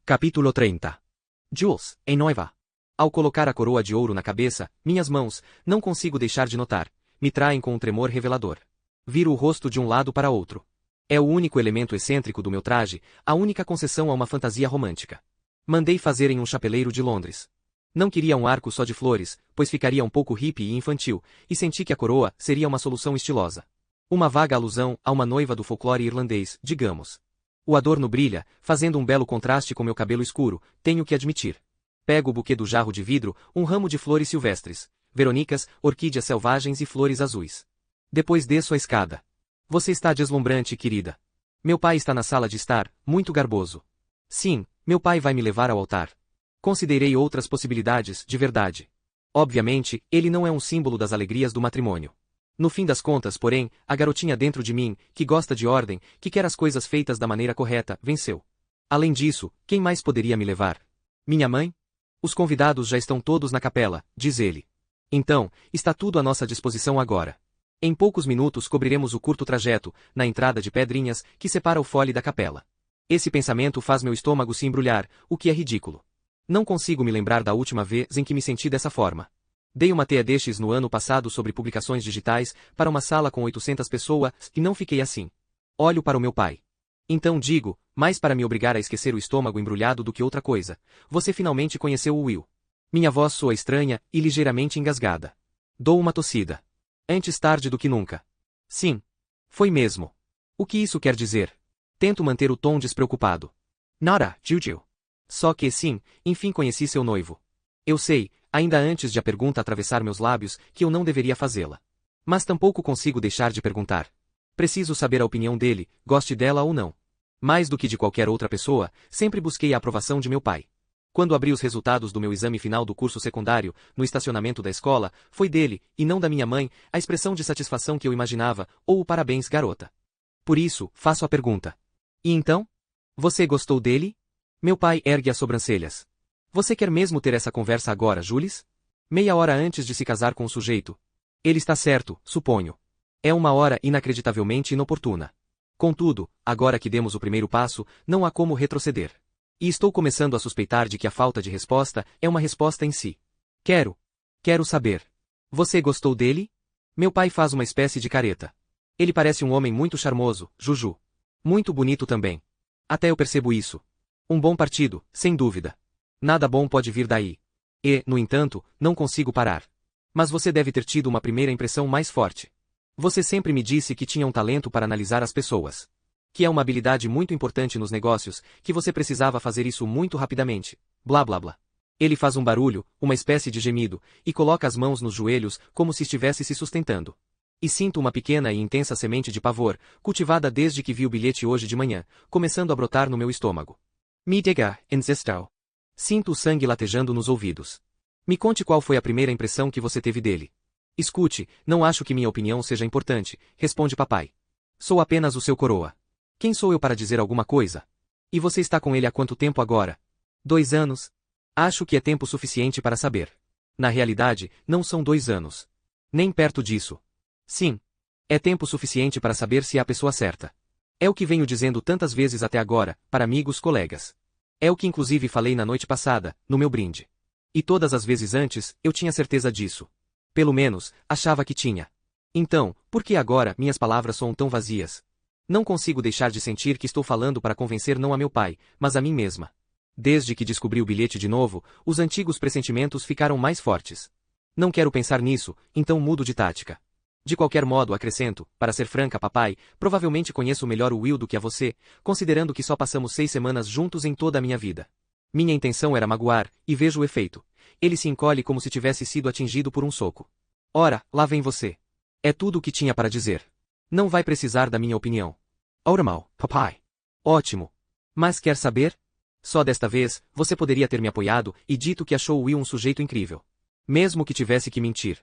A: Capítulo 30. Jules, em noiva. Ao colocar a coroa de ouro na cabeça, minhas mãos, não consigo deixar de notar, me traem com um tremor revelador. Viro o rosto de um lado para outro. É o único elemento excêntrico do meu traje, a única concessão a uma fantasia romântica. Mandei fazer em um chapeleiro de Londres. Não queria um arco só de flores, pois ficaria um pouco hippie e infantil, e senti que a coroa seria uma solução estilosa. Uma vaga alusão a uma noiva do folclore irlandês, digamos. O adorno brilha, fazendo um belo contraste com meu cabelo escuro, tenho que admitir. Pego o buquê do jarro de vidro, um ramo de flores silvestres, veronicas, orquídeas selvagens e flores azuis. Depois desço a escada. Você está deslumbrante, querida. Meu pai está na sala de estar, muito garboso. Sim, meu pai vai me levar ao altar. Considerei outras possibilidades, de verdade. Obviamente, ele não é um símbolo das alegrias do matrimônio. No fim das contas, porém, a garotinha dentro de mim, que gosta de ordem, que quer as coisas feitas da maneira correta, venceu. Além disso, quem mais poderia me levar? Minha mãe? Os convidados já estão todos na capela, diz ele. Então, está tudo à nossa disposição agora. Em poucos minutos cobriremos o curto trajeto, na entrada de pedrinhas, que separa o fole da capela. Esse pensamento faz meu estômago se embrulhar, o que é ridículo. Não consigo me lembrar da última vez em que me senti dessa forma. Dei uma TEDx no ano passado sobre publicações digitais, para uma sala com 800 pessoas, e não fiquei assim. Olho para o meu pai. Então digo, mais para me obrigar a esquecer o estômago embrulhado do que outra coisa, você finalmente conheceu o Will. Minha voz soa estranha e ligeiramente engasgada. Dou uma tossida. Antes tarde do que nunca. Sim. Foi mesmo. O que isso quer dizer? Tento manter o tom despreocupado. Nada, Juju. Só que sim, enfim conheci seu noivo. Eu sei, ainda antes de a pergunta atravessar meus lábios, que eu não deveria fazê-la. Mas tampouco consigo deixar de perguntar. Preciso saber a opinião dele, goste dela ou não. Mais do que de qualquer outra pessoa, sempre busquei a aprovação de meu pai. Quando abri os resultados do meu exame final do curso secundário, no estacionamento da escola, foi dele, e não da minha mãe, a expressão de satisfação que eu imaginava, ou o parabéns, garota. Por isso, faço a pergunta. E então? Você gostou dele? Meu pai ergue as sobrancelhas. Você quer mesmo ter essa conversa agora, Jules? Meia hora antes de se casar com o sujeito. Ele está certo, suponho. É uma hora inacreditavelmente inoportuna. Contudo, agora que demos o primeiro passo, não há como retroceder. E estou começando a suspeitar de que a falta de resposta é uma resposta em si. Quero saber. Você gostou dele? Meu pai faz uma espécie de careta. Ele parece um homem muito charmoso, Juju. Muito bonito também. Até eu percebo isso. Um bom partido, sem dúvida. Nada bom pode vir daí. E, no entanto, não consigo parar. Mas você deve ter tido uma primeira impressão mais forte. Você sempre me disse que tinha um talento para analisar as pessoas. Que é uma habilidade muito importante nos negócios, que você precisava fazer isso muito rapidamente. Blá blá blá. Ele faz um barulho, uma espécie de gemido, e coloca as mãos nos joelhos, como se estivesse se sustentando. E sinto uma pequena e intensa semente de pavor, cultivada desde que vi o bilhete hoje de manhã, começando a brotar no meu estômago. Me diga, ancestral. Sinto o sangue latejando nos ouvidos. Me conte qual foi a primeira impressão que você teve dele. Escute, não acho que minha opinião seja importante, responde papai. Sou apenas o seu coroa. Quem sou eu para dizer alguma coisa? E você está com ele há quanto tempo agora? 2 anos? Acho que é tempo suficiente para saber. Na realidade, não são 2 anos. Nem perto disso. Sim. É tempo suficiente para saber se é a pessoa certa. É o que venho dizendo tantas vezes até agora, para amigos, colegas. É o que inclusive falei na noite passada, no meu brinde. E todas as vezes antes, eu tinha certeza disso. Pelo menos, achava que tinha. Então, por que agora minhas palavras soam tão vazias? Não consigo deixar de sentir que estou falando para convencer não a meu pai, mas a mim mesma. Desde que descobri o bilhete de novo, os antigos pressentimentos ficaram mais fortes. Não quero pensar nisso, então mudo de tática. De qualquer modo, acrescento, para ser franca, papai, provavelmente conheço melhor o Will do que a você, considerando que só passamos 6 semanas juntos em toda a minha vida. Minha intenção era magoar, e vejo o efeito. Ele se encolhe como se tivesse sido atingido por um soco. Ora, lá vem você. É tudo o que tinha para dizer. Não vai precisar da minha opinião. Ora mal, papai. Ótimo. Mas quer saber? Só desta vez, você poderia ter me apoiado e dito que achou o Will um sujeito incrível. Mesmo que tivesse que mentir.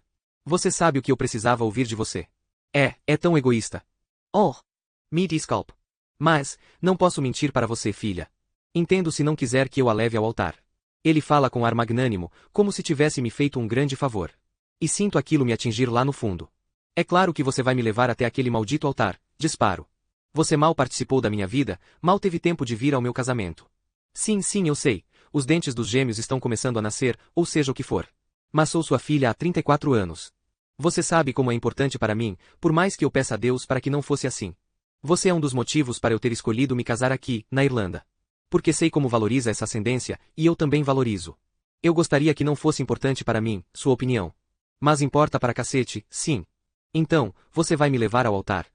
A: Você sabe o que eu precisava ouvir de você. É tão egoísta. Oh. Me desculpe. Mas, não posso mentir para você, filha. Entendo se não quiser que eu a leve ao altar. Ele fala com ar magnânimo, como se tivesse me feito um grande favor. E sinto aquilo me atingir lá no fundo. É claro que você vai me levar até aquele maldito altar, disparo. Você mal participou da minha vida, mal teve tempo de vir ao meu casamento. Sim, eu sei, os dentes dos gêmeos estão começando a nascer, ou seja o que for. Mas sou sua filha há 34 anos. Você sabe como é importante para mim, por mais que eu peça a Deus para que não fosse assim. Você é um dos motivos para eu ter escolhido me casar aqui, na Irlanda. Porque sei como valoriza essa ascendência, e eu também valorizo. Eu gostaria que não fosse importante para mim, sua opinião. Mas importa para cacete, sim. Então, você vai me levar ao altar.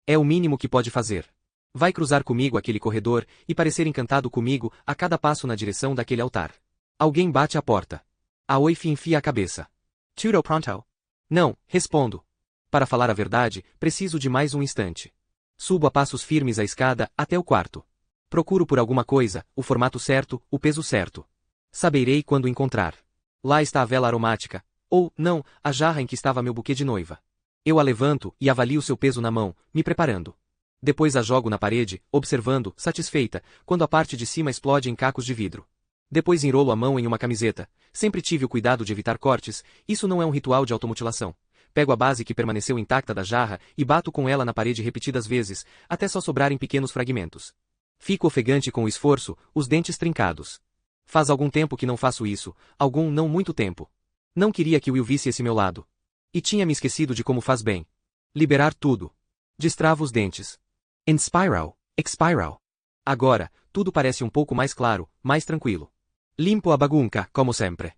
A: É o mínimo que pode fazer. Vai cruzar comigo aquele corredor e parecer encantado comigo a cada passo na direção daquele altar. Alguém bate à porta. A Oife enfia a cabeça. Tudo pronto? Não, respondo. Para falar a verdade, preciso de mais um instante. Subo a passos firmes a escada até o quarto. Procuro por alguma coisa, o formato certo, o peso certo. Saberei quando encontrar. Lá está a vela aromática. Ou, não, a jarra em que estava meu buquê de noiva. Eu a levanto e avalio seu peso na mão, me preparando. Depois a jogo na parede, observando, satisfeita, quando a parte de cima explode em cacos de vidro. Depois enrolo a mão em uma camiseta. Sempre tive o cuidado de evitar cortes, isso não é um ritual de automutilação. Pego a base que permaneceu intacta da jarra e bato com ela na parede repetidas vezes, até só sobrarem pequenos fragmentos. Fico ofegante com o esforço, os dentes trincados. Faz algum tempo que não faço isso, algum não muito tempo. Não queria que Will visse esse meu lado. E tinha me esquecido de como faz bem. Liberar tudo. Destravo os dentes. Inspiral, expiral. Agora, tudo parece um pouco mais claro, mais tranquilo. Limpo a bagunça, como sempre.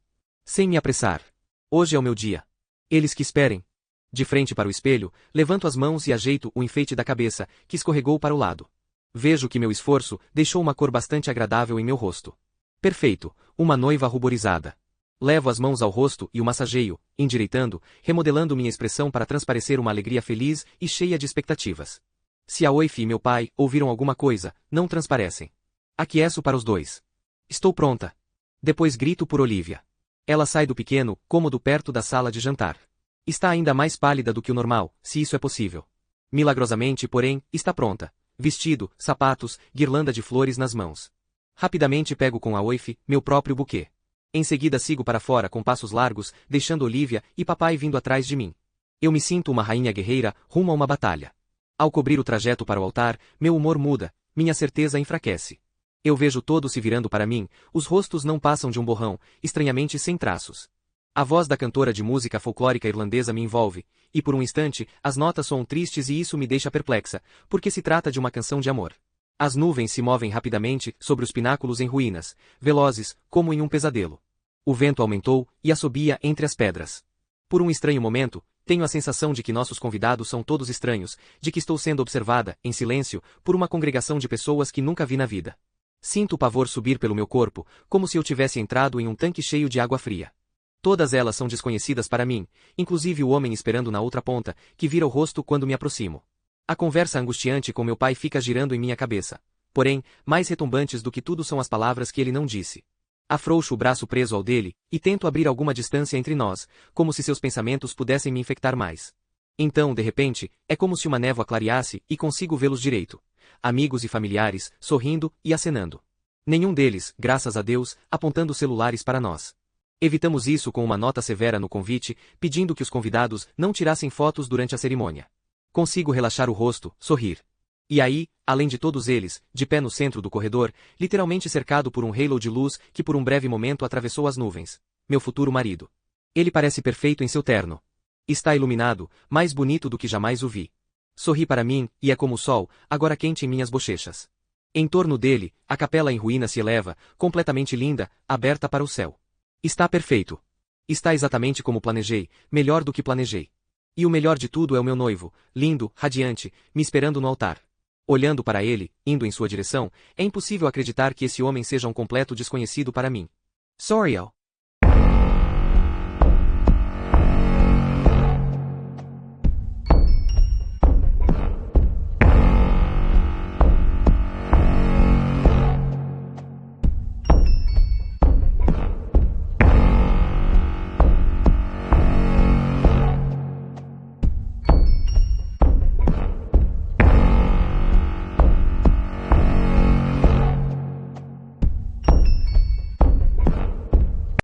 A: Sem me apressar. Hoje é o meu dia. Eles que esperem. De frente para o espelho, levanto as mãos e ajeito o enfeite da cabeça, que escorregou para o lado. Vejo que meu esforço deixou uma cor bastante agradável em meu rosto. Perfeito, uma noiva ruborizada. Levo as mãos ao rosto e o massageio, endireitando, remodelando minha expressão para transparecer uma alegria feliz e cheia de expectativas. Se a Oife e meu pai ouviram alguma coisa, não transparecem. Aqueço para os dois. Estou pronta. Depois grito por Olivia. Ela sai do pequeno cômodo perto da sala de jantar. Está ainda mais pálida do que o normal, se isso é possível. Milagrosamente, porém, está pronta. Vestido, sapatos, guirlanda de flores nas mãos. Rapidamente pego com a Oife meu próprio buquê. Em seguida sigo para fora com passos largos, deixando Olivia e papai vindo atrás de mim. Eu me sinto uma rainha guerreira, rumo a uma batalha. Ao cobrir o trajeto para o altar, meu humor muda, minha certeza enfraquece. Eu vejo todos se virando para mim, os rostos não passam de um borrão, estranhamente sem traços. A voz da cantora de música folclórica irlandesa me envolve, e por um instante, as notas soam tristes e isso me deixa perplexa, porque se trata de uma canção de amor. As nuvens se movem rapidamente sobre os pináculos em ruínas, velozes, como em um pesadelo. O vento aumentou e assobia entre as pedras. Por um estranho momento, tenho a sensação de que nossos convidados são todos estranhos, de que estou sendo observada, em silêncio, por uma congregação de pessoas que nunca vi na vida. Sinto o pavor subir pelo meu corpo, como se eu tivesse entrado em um tanque cheio de água fria. Todas elas são desconhecidas para mim, inclusive o homem esperando na outra ponta, que vira o rosto quando me aproximo. A conversa angustiante com meu pai fica girando em minha cabeça. Porém, mais retumbantes do que tudo são as palavras que ele não disse. Afrouxo o braço preso ao dele, e tento abrir alguma distância entre nós, como se seus pensamentos pudessem me infectar mais. Então, de repente, é como se uma névoa clareasse e consigo vê-los direito. Amigos e familiares, sorrindo e acenando. Nenhum deles, graças a Deus, apontando celulares para nós. Evitamos isso com uma nota severa no convite, pedindo que os convidados não tirassem fotos durante a cerimônia. Consigo relaxar o rosto, sorrir. E aí, além de todos eles, de pé no centro do corredor, literalmente cercado por um halo de luz que por um breve momento atravessou as nuvens. Meu futuro marido. Ele parece perfeito em seu terno. Está iluminado, mais bonito do que jamais o vi. Sorri para mim, e é como o sol, agora quente em minhas bochechas. Em torno dele, a capela em ruínas se eleva, completamente linda, aberta para o céu. Está perfeito. Está exatamente como planejei, melhor do que planejei. E o melhor de tudo é o meu noivo, lindo, radiante, me esperando no altar. Olhando para ele, indo em sua direção, é impossível acreditar que esse homem seja um completo desconhecido para mim. Soriel.